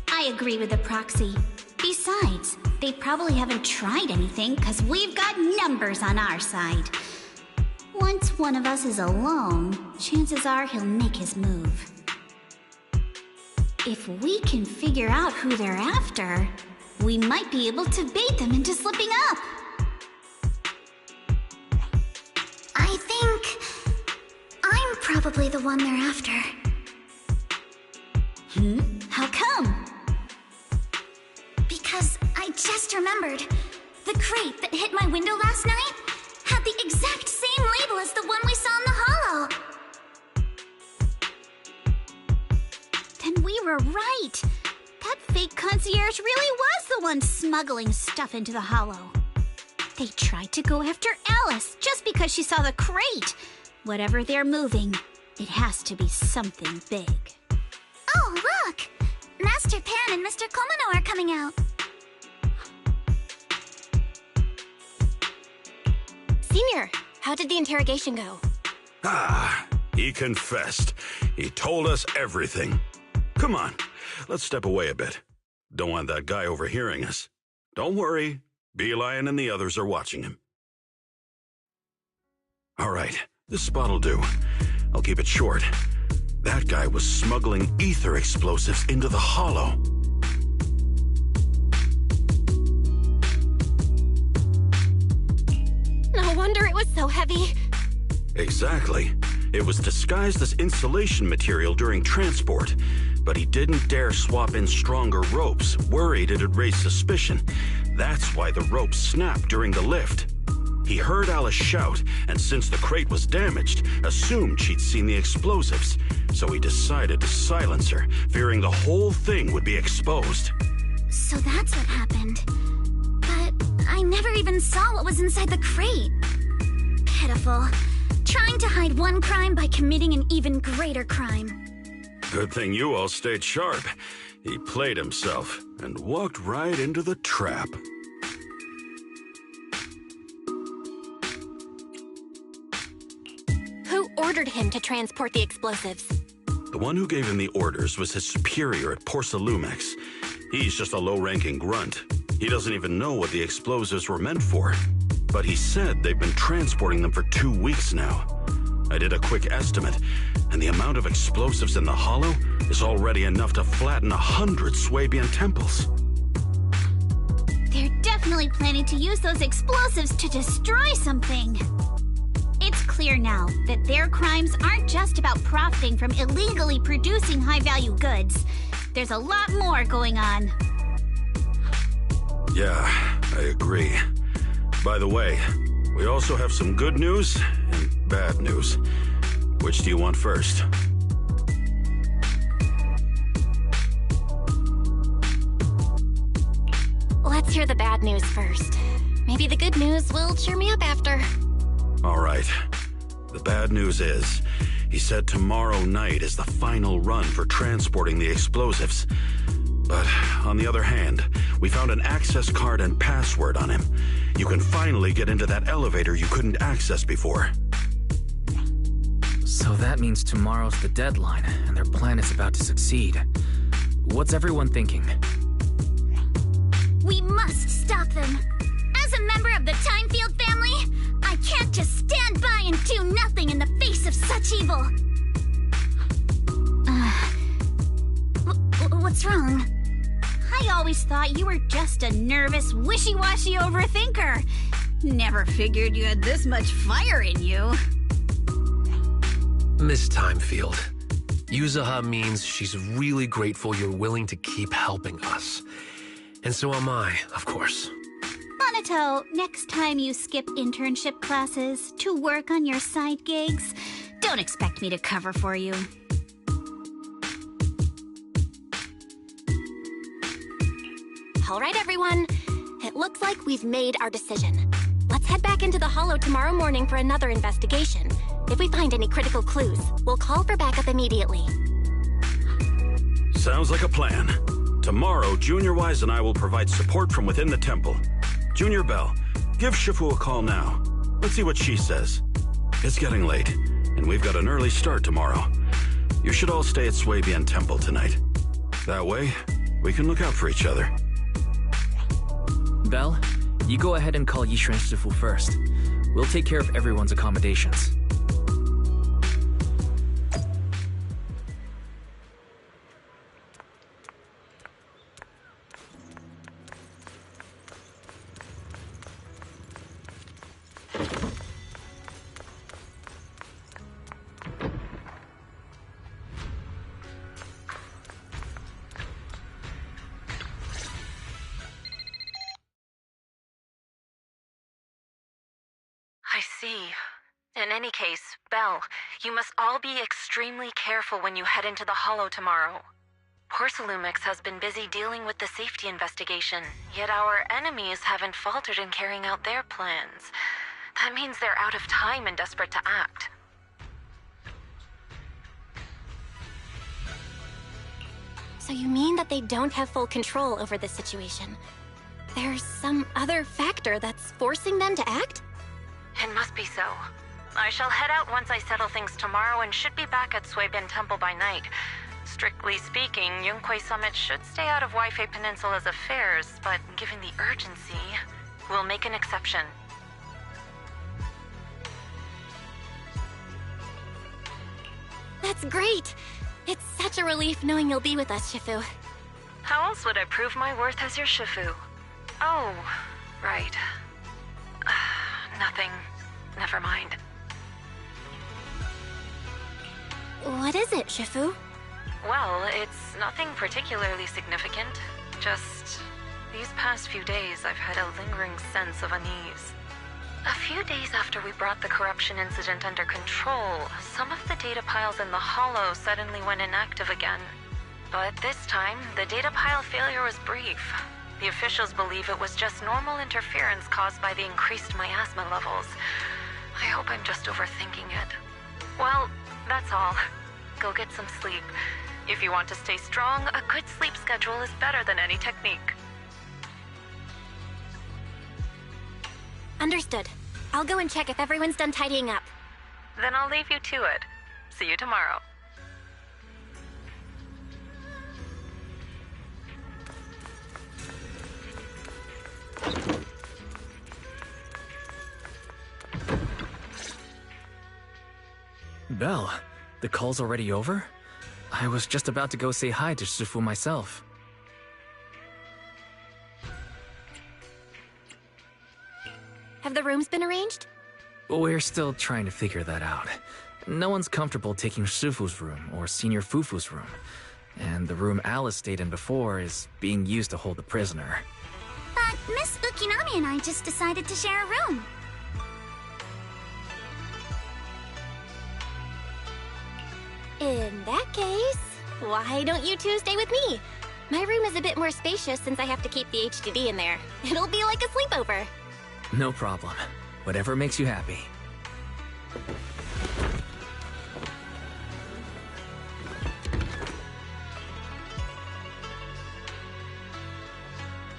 O: I agree with the Proxy. Besides, they probably haven't tried anything because we've got numbers on our side. Once one of us is alone, chances are he'll make his move. If we can figure out who they're after, we might be able to bait them into slipping up.
G: I think I'm probably the one they're after.
O: How come?
G: Because I just remembered. The crate that hit my window last night had the exact same label as the one we saw in the hollow.
O: Then we were right. That fake concierge really was the one smuggling stuff into the hollow. They tried to go after Alice just because she saw the crate. Whatever they're moving, it has to be something big.
G: Oh, look! Master Pan and Mr. Komano are coming out.
H: Senior, how did the interrogation go?
E: He confessed. He told us everything. Come on, let's step away a bit. Don't want that guy overhearing us. Don't worry, Beelion and the others are watching him. All right, this spot'll do. I'll keep it short. That guy was smuggling ether explosives into the hollow.
H: No wonder it was so heavy.
E: Exactly. It was disguised as insulation material during transport, but he didn't dare swap in stronger ropes, worried it'd raise suspicion. That's why the ropes snapped during the lift. He heard Alice shout, and since the crate was damaged, assumed she'd seen the explosives, so he decided to silence her, fearing the whole thing would be exposed.
G: So that's what happened. But I never even saw what was inside the crate. Pitiful. Trying to hide one crime by committing an even greater crime.
E: Good thing you all stayed sharp. He played himself and walked right into the trap.
H: Who ordered him to transport the explosives?
E: The one who gave him the orders was his superior at Porcelumex. He's just a low-ranking grunt. He doesn't even know what the explosives were meant for. But he said they've been transporting them for 2 weeks now. I did a quick estimate, and the amount of explosives in the hollow is already enough to flatten 100 Suibian temples.
O: They're definitely planning to use those explosives to destroy something. It's clear now that their crimes aren't just about profiting from illegally producing high-value goods. There's a lot more going on.
E: Yeah, I agree. By the way, we also have some good news and bad news. Which do you want first?
H: Let's hear the bad news first. Maybe the good news will cheer me up after.
E: All right. The bad news is, he said tomorrow night is the final run for transporting the explosives. But on the other hand, we found an access card and password on him. You can finally get into that elevator you couldn't access before.
K: So that means tomorrow's the deadline, and their plan is about to succeed. What's everyone thinking?
G: We must stop them. As a member of the Thymefield family, I can't just stand by and do nothing in the face of such evil. What's wrong?
O: I always thought you were just a nervous, wishy-washy overthinker. Never figured you had this much fire in you.
D: Miss Thymefield, Yuzaha means she's really grateful you're willing to keep helping us. And so am I, of course.
O: Monato, next time you skip internship classes to work on your side gigs, don't expect me to cover for you.
H: All right, everyone. It looks like we've made our decision. Let's head back into the Hollow tomorrow morning for another investigation. If we find any critical clues, we'll call for backup immediately.
E: Sounds like a plan. Tomorrow, Junior Wise and I will provide support from within the temple. Junior Belle, give Shifu a call now. Let's see what she says. It's getting late, and we've got an early start tomorrow. You should all stay at Suibian Temple tonight. That way, we can look out for each other.
K: Belle, you go ahead and call Yishu and Shifu first. We'll take care of everyone's accommodations.
Q: I see. In any case, Belle, you must all be extremely careful when you head into the Hollow tomorrow. Porcelumix has been busy dealing with the safety investigation, yet our enemies haven't faltered in carrying out their plans. That means they're out of time and desperate to act.
H: So you mean that they don't have full control over this situation? There's some other factor that's forcing them to act?
Q: It must be so. I shall head out once I settle things tomorrow and should be back at Suibian Temple by night. Strictly speaking, Yunquay Summit should stay out of Waifei Peninsula's affairs, but given the urgency, we'll make an exception.
H: That's great! It's such a relief knowing you'll be with us, Shifu.
Q: How else would I prove my worth as your Shifu? Oh, right. Nothing. Never mind.
H: What is it, Shifu?
Q: Well, it's nothing particularly significant. Just these past few days I've had a lingering sense of unease. A few days after we brought the corruption incident under control, some of the data piles in the Hollow suddenly went inactive again. But this time, the data pile failure was brief. The officials believe it was just normal interference caused by the increased miasma levels. I hope I'm just overthinking it. Well, that's all. Go get some sleep. If you want to stay strong, a good sleep schedule is better than any technique.
H: Understood. I'll go and check if everyone's done tidying up.
Q: Then I'll leave you to it. See you tomorrow.
K: Belle, the call's already over? I was just about to go say hi to Shifu myself.
H: Have the rooms been arranged?
K: We're still trying to figure that out. No one's comfortable taking Shifu's room or Senior Fufu's room. And the room Alice stayed in before is being used to hold the prisoner.
G: But Miss Bukinami and I just decided to share a room.
H: In that case, why don't you two stay with me? My room is a bit more spacious since I have to keep the HDD in there. It'll be like a sleepover.
K: No problem. Whatever makes you happy.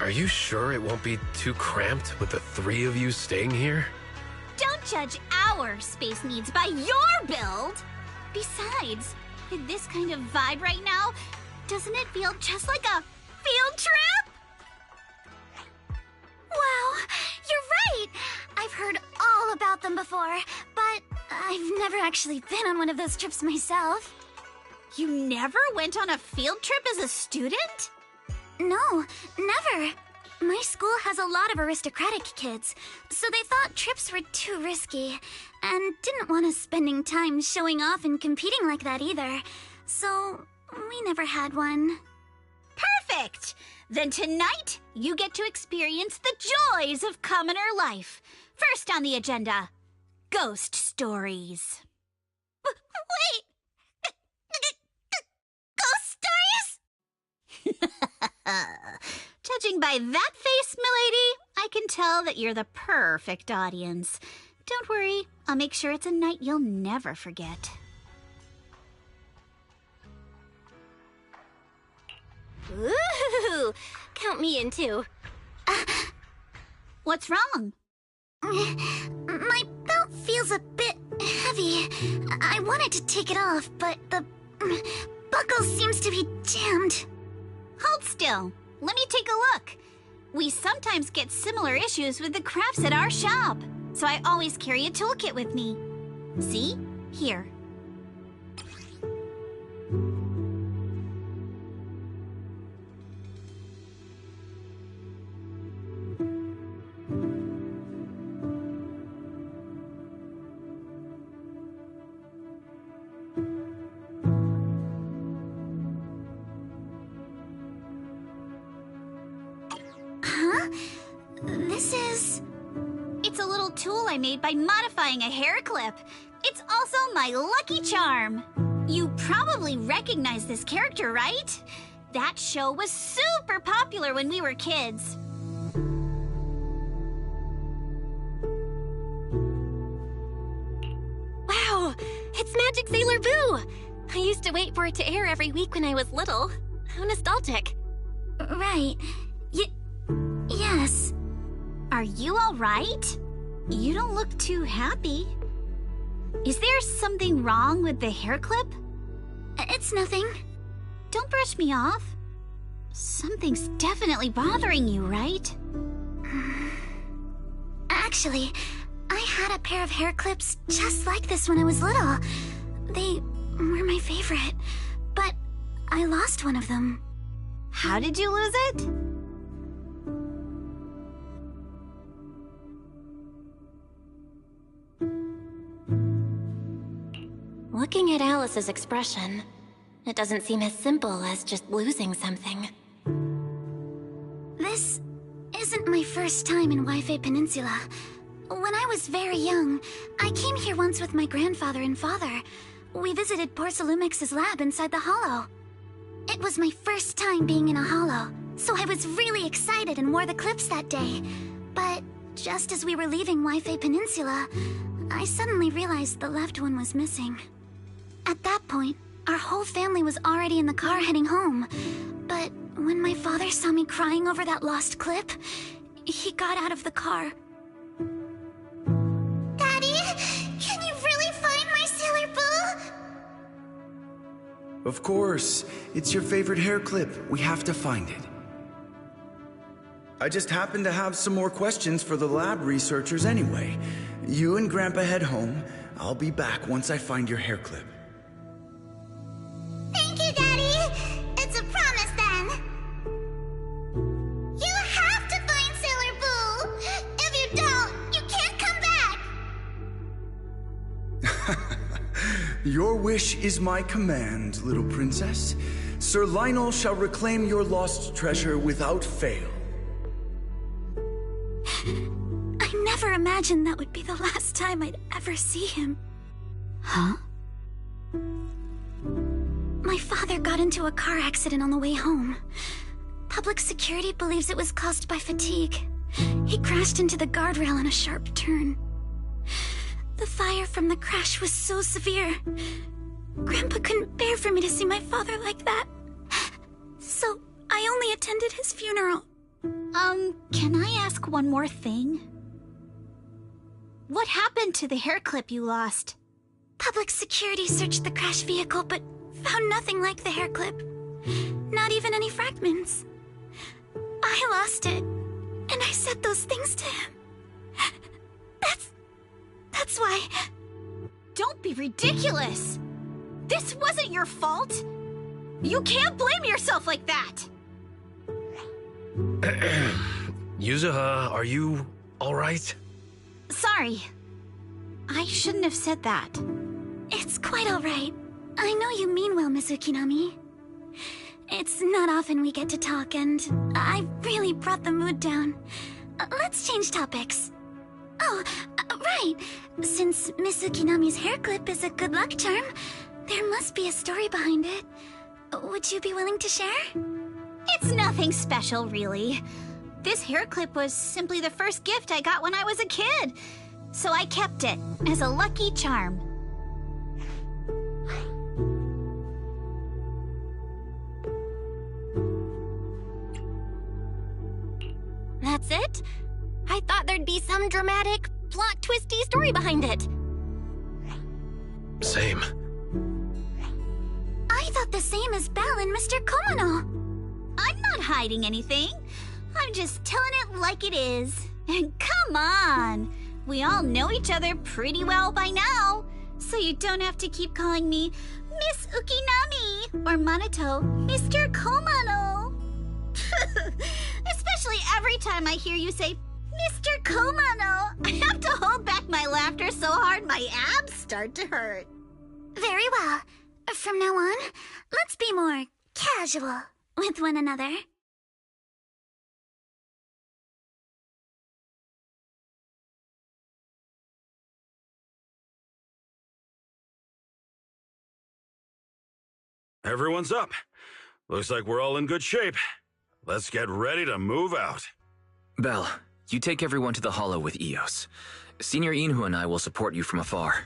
D: Are you sure it won't be too cramped with the three of you staying here?
O: Don't judge our space needs by your build! Besides, with this kind of vibe right now, doesn't it feel just like a field trip?
G: Wow, you're right! I've heard all about them before, but I've never actually been on one of those trips myself.
O: You never went on a field trip as a student?
G: No, never. My school has a lot of aristocratic kids, so they thought trips were too risky, and didn't want us spending time showing off and competing like that either. So, we never had one.
O: Perfect! Then tonight, you get to experience the joys of commoner life. First on the agenda, ghost stories. Wait! Ghost stories? Judging by that face, milady, I can tell that you're the perfect audience. Don't worry, I'll make sure it's a night you'll never forget.
H: Ooh, count me in too.
O: What's wrong?
G: My belt feels a bit heavy. I wanted to take it off, but the buckle seems to be jammed.
O: Hold still. Let me take a look. We sometimes get similar issues with the crafts at our shop, so I always carry a toolkit with me. See? Here. It's a little tool I made by modifying a hair clip. It's also my lucky charm. You probably recognize this character, right? That show was super popular when we were kids.
H: Wow, it's Magic Sailor Boo! I used to wait for it to air every week when I was little. How nostalgic.
G: Right. Yes.
O: Are you all right? You don't look too happy. Is there something wrong with the hair clip?
G: It's nothing.
O: Don't brush me off. Something's definitely bothering you, right?
G: Actually, I had a pair of hair clips just like this when I was little. They were my favorite, but I lost one of them.
O: How did you lose it?
H: Looking at Alice's expression, it doesn't seem as simple as just losing something.
G: This isn't my first time in Wi-Fi Peninsula. When I was very young, I came here once with my grandfather and father. We visited Porcelumex's lab inside the Hollow. It was my first time being in a Hollow, so I was really excited and wore the clips that day. But just as we were leaving Wi-Fi Peninsula, I suddenly realized the left one was missing. At that point, our whole family was already in the car heading home. But when my father saw me crying over that lost clip, he got out of the car.
O: Daddy, can you really find my Sailor Boo?
R: Of course. It's your favorite hair clip. We have to find it. I just happen to have some more questions for the lab researchers anyway. You and Grandpa head home. I'll be back once I find your hair clip.
O: Thank you, Daddy. It's a promise then. You have to find Sailor Boo. If you don't, you can't come back.
R: Your wish is my command, little princess. Sir Lionel shall reclaim your lost treasure without fail.
G: I never imagined that would be the last time I'd ever see him.
O: Huh?
G: My father got into a car accident on the way home. Public security believes it was caused by fatigue. He crashed into the guardrail on a sharp turn. The fire from the crash was so severe. Grandpa couldn't bear for me to see my father like that. So I only attended his funeral.
O: Can I ask one more thing? What happened to the hair clip you lost?
G: Public security searched the crashed vehicle, but found nothing like the hair clip. Not even any fragments. I lost it, and I said those things to him. That's why...
O: Don't be ridiculous! This wasn't your fault! You can't blame yourself like that!
D: Yuzuha, are you alright?
O: Sorry. I shouldn't have said that.
G: It's quite alright. I know you mean well, Miss Ukinami. It's not often we get to talk, and I really brought the mood down. Let's change topics. Oh, right. Since Miss Ukinami's hair clip is a good luck charm, there must be a story behind it. Would you be willing to share?
O: It's nothing special, really. This hair clip was simply the first gift I got when I was a kid, so I kept it as a lucky charm.
H: That's it? I thought there'd be some dramatic, plot-twisty story behind it.
D: Same.
G: I thought the same as Belle and Mr. Komano.
O: I'm not hiding anything. I'm just telling it like it is. And come on! We all know each other pretty well by now, so you don't have to keep calling me Miss Ukinami or Manato Mr. Komano. Especially every time I hear you say Mr. Komano, I have to hold back my laughter so hard my abs start to hurt.
G: Very well. From now on, let's be more casual with one another.
E: Everyone's up. Looks like we're all in good shape. Let's get ready to move out.
K: Belle, you take everyone to the Hollow with Eos. Senior Yinhu and I will support you from afar.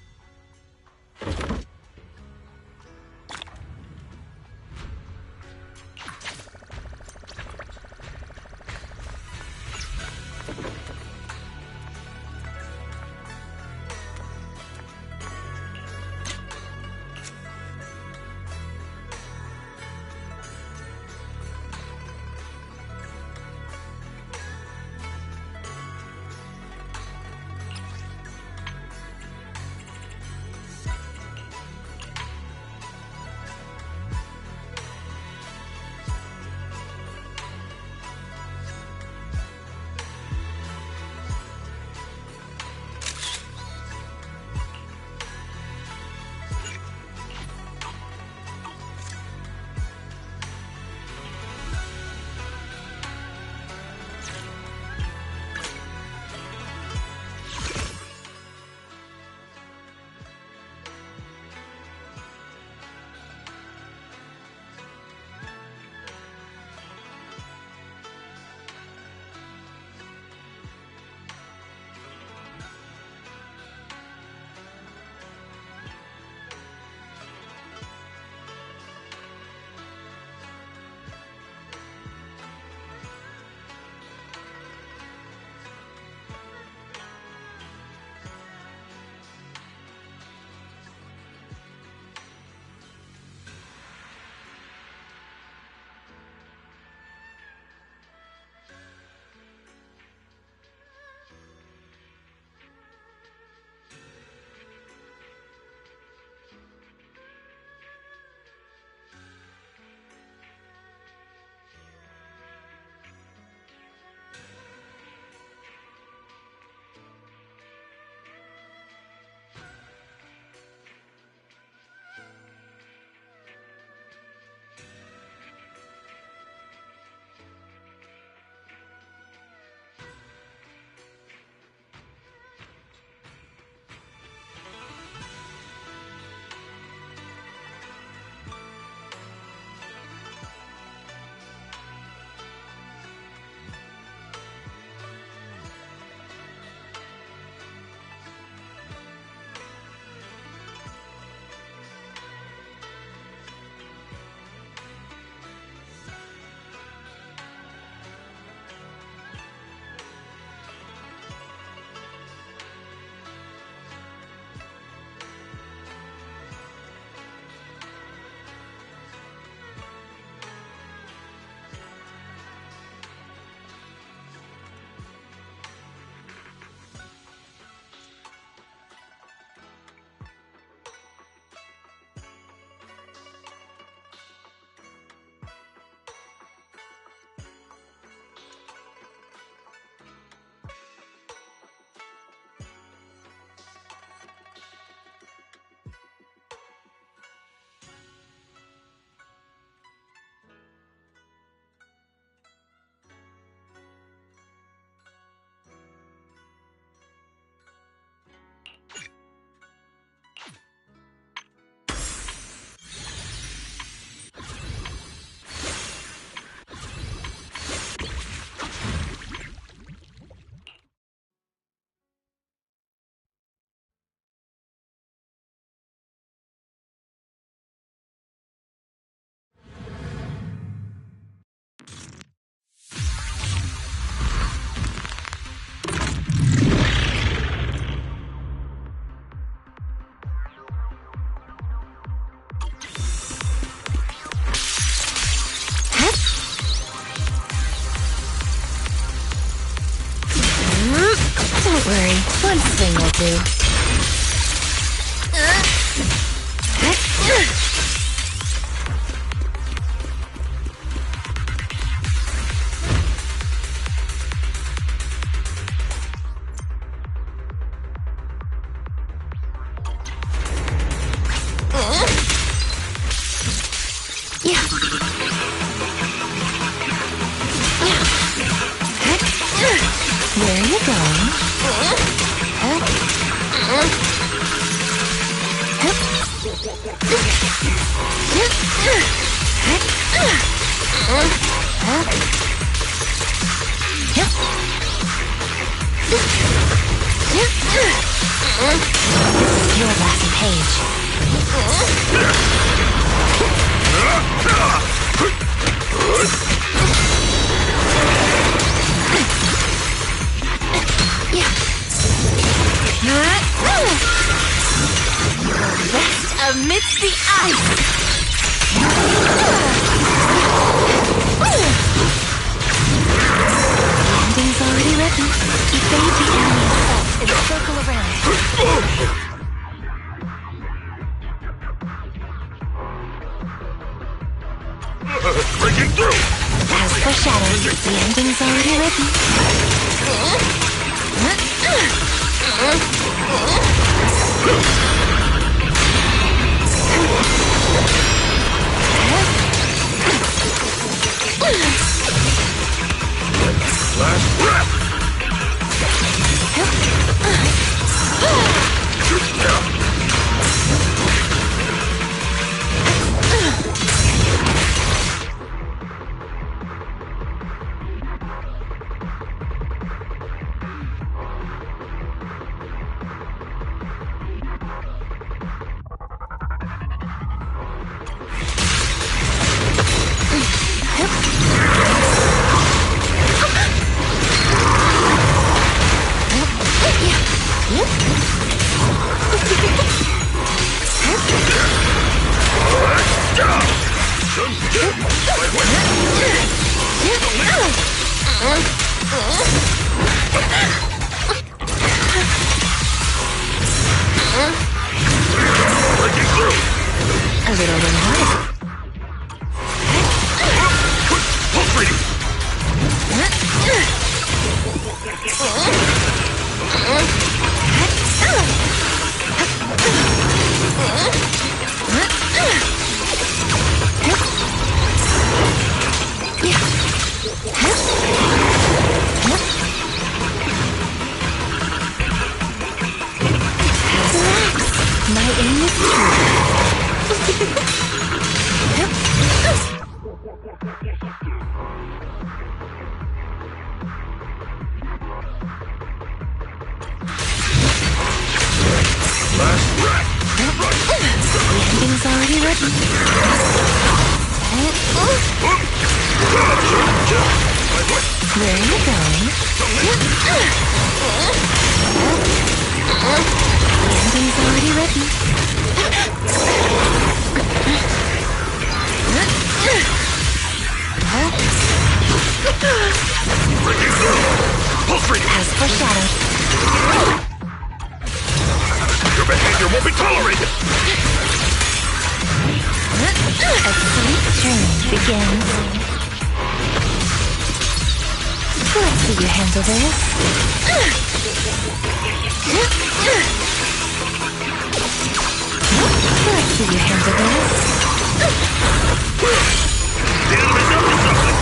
S: worry, one swing will do. Where are you going? This is your last page. Rest amidst the ice. Landing's already written. Evade the enemy assault and circle around.
B: Breaking through!
S: As foreshadowed, the ending's already written.
B: Last breath!
S: A little reward. My aim is
B: Last breath!
S: Landing's already written. Where are you going? Landing's already written. As foreshadowed.
B: Your behavior won't be tolerated!
S: A sweet journey begins. Let's see you handle this. Let's see you handle this.
B: The enemy's up to something!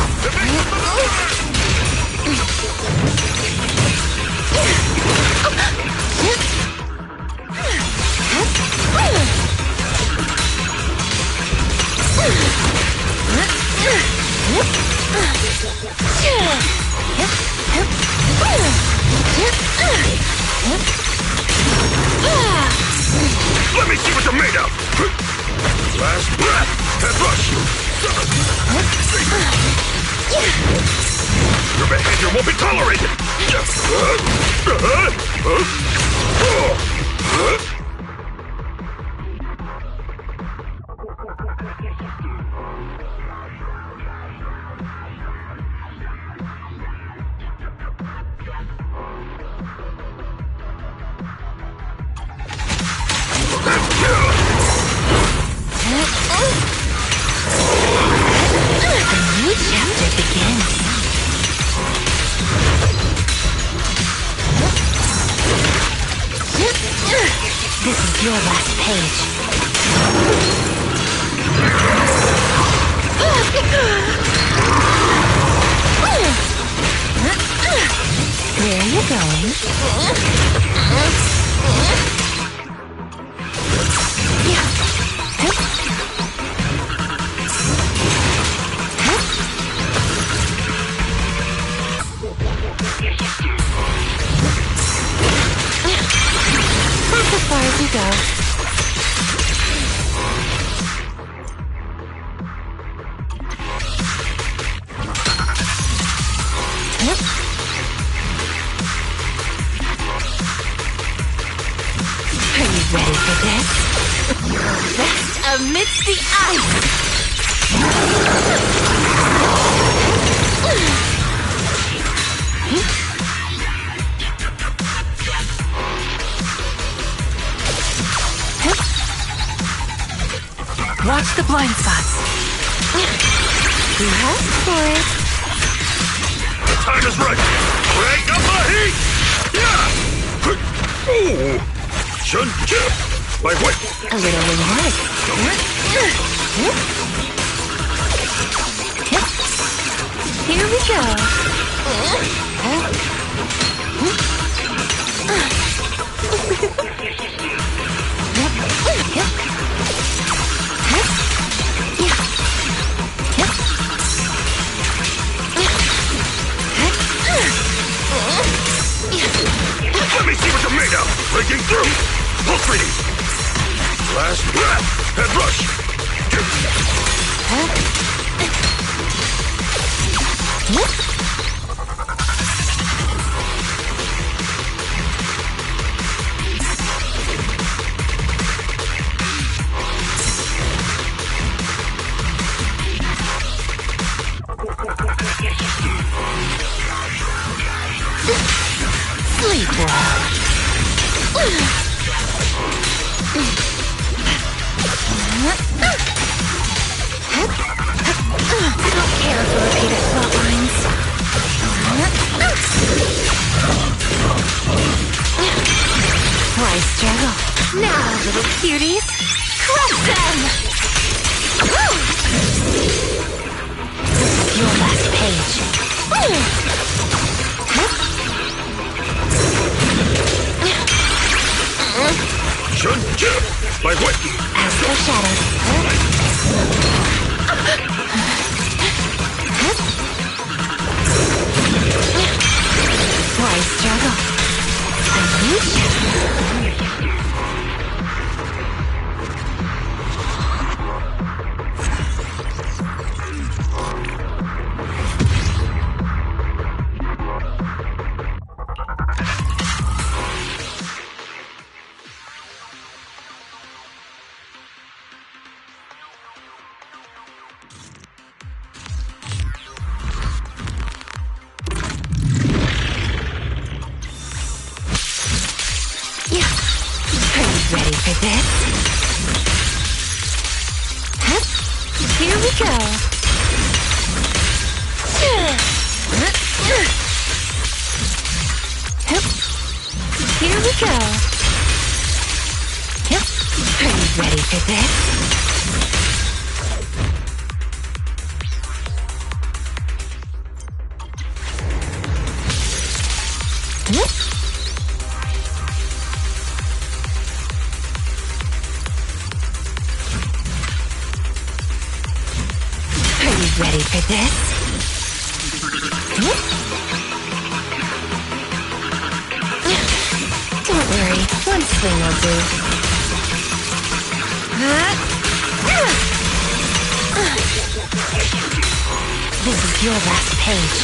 B: Let me see what you're made of! Last breath! And rush! Your behavior won't be tolerated!
S: chapter begins. This is your last page. Where are you going? That's as far as you go. Are you ready for this? Rest amidst the ice! Watch the blind spots. You asked for it.
B: The time is right. Break up the heat! Yeah! Ooh! Shun chip! My way!
S: A little reward. Here we go.
B: Let me see what you're made of! Breaking through! Pulse reading! Last breath! Head rush!
S: Sleep well. Don't care for repeated plot lines. Why struggle? Now, little cuties, crush them! This is your last page.
B: Shun chip! My way!
S: As foreshadowed. Why struggle? Unleash. Ready for this? Here we go. Here we go. Are you ready for this? Ready for this? Don't worry, one swing will do. This is your last page.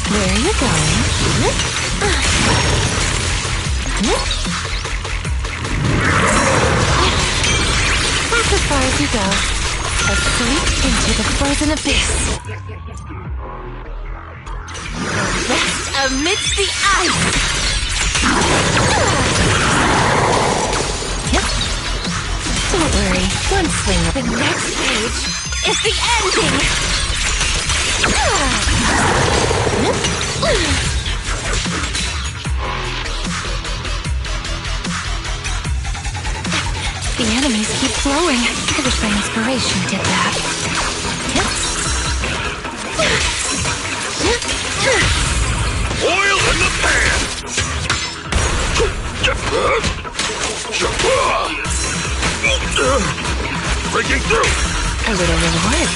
S: Where are you going? That's as far as you go. Asleep into the frozen abyss. Rest amidst the ice. Don't worry, one swing of the next page is the ending! The enemies keep flowing. I wish my inspiration did that.
B: Oil in the pan! Breaking through!
S: A little reward.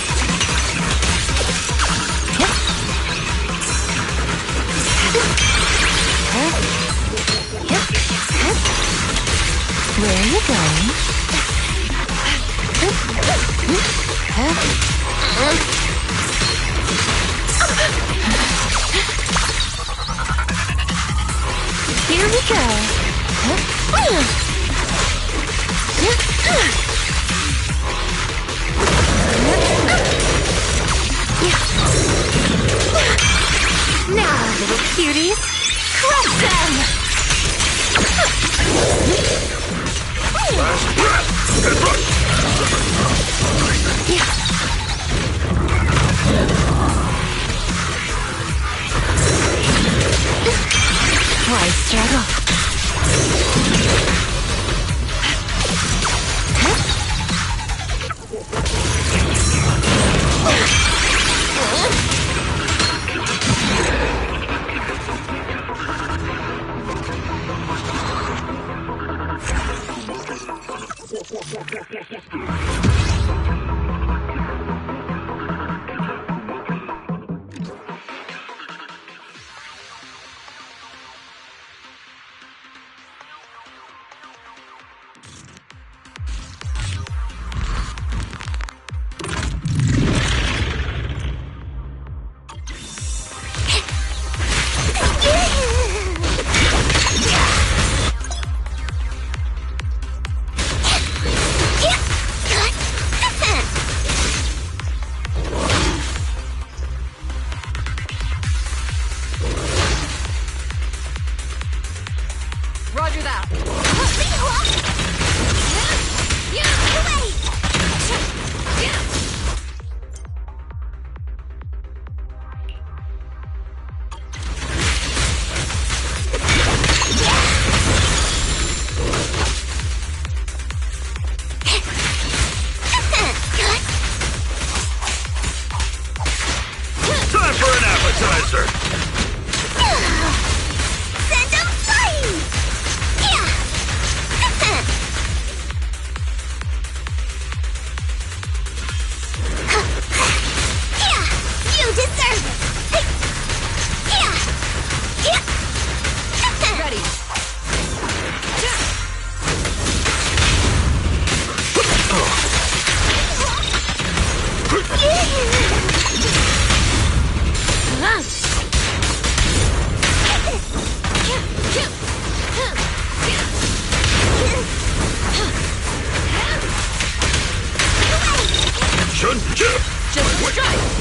S: Where are you going? Here we go. Now, little cuties, crush them!
B: Last breath! And rush!
S: Why struggle?
J: Roger that.
B: Time for an appetizer!
O: Send them flying! You deserve it!
J: Ready.
B: Just strike!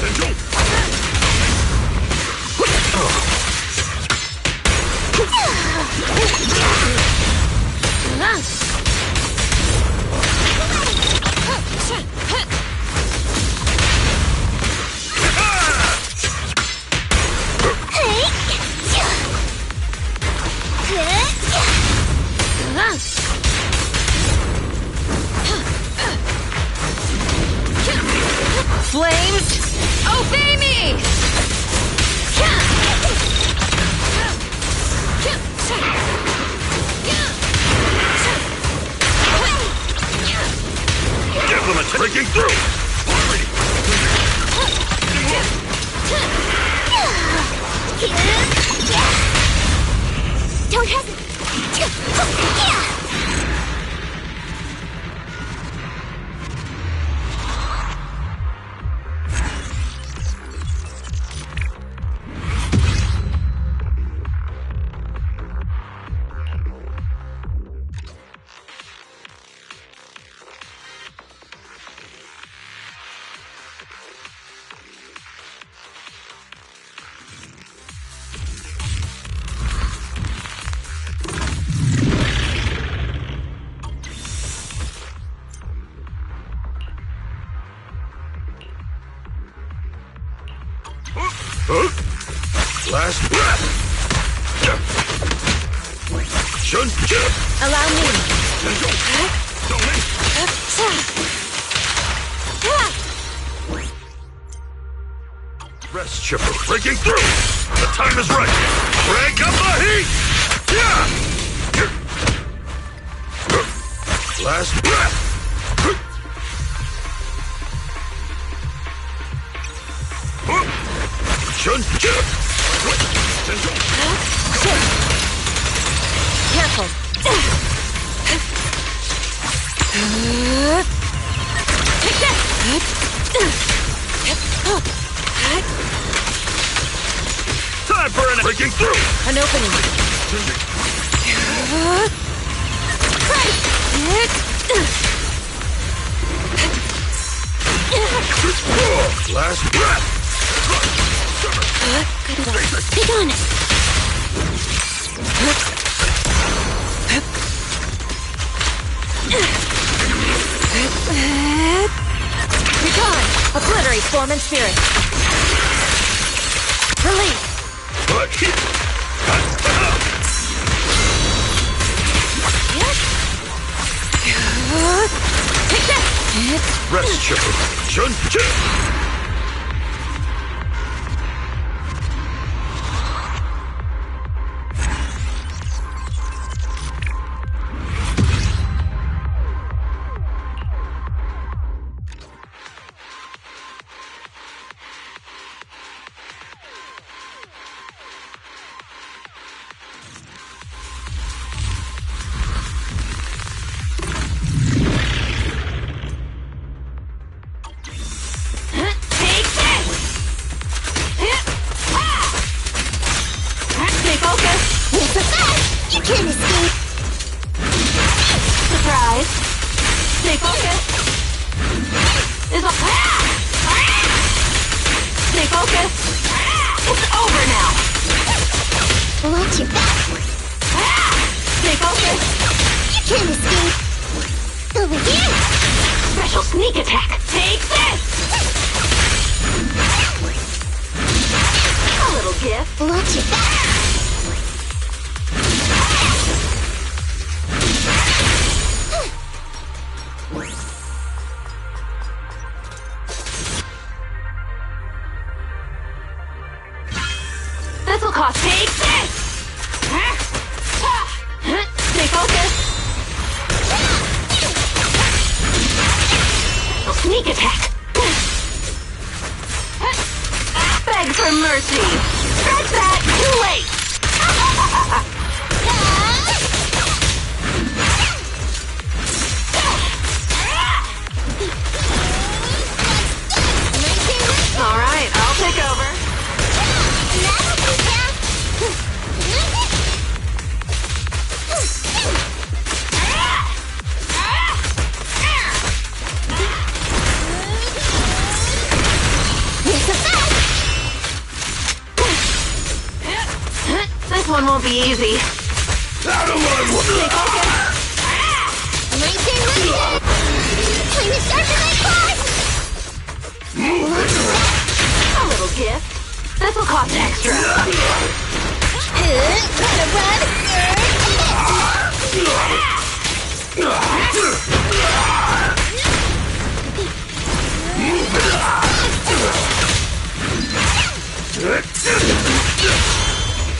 B: And don't!
S: Flames, obey me!
B: Give them a breaking through!
O: Don't hesitate!
B: Last breath.
S: Allow me.
B: Rest chipper breaking through. The time is right. Crank up the heat. Last breath.
S: Careful. Take that.
B: Time for an breaking through.
S: An opening.
B: Last breath.
S: Good work. Take on it. You're gone. Obliterate form and spirit. Release. Take that.
B: Rest chipper.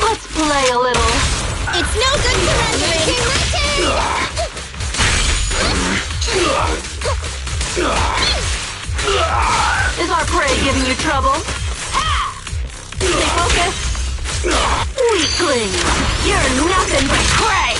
F: Let's play a little.
O: It's no good surrendering.
F: Is our prey giving you trouble? Stay focused. Weakling, you're nothing but prey.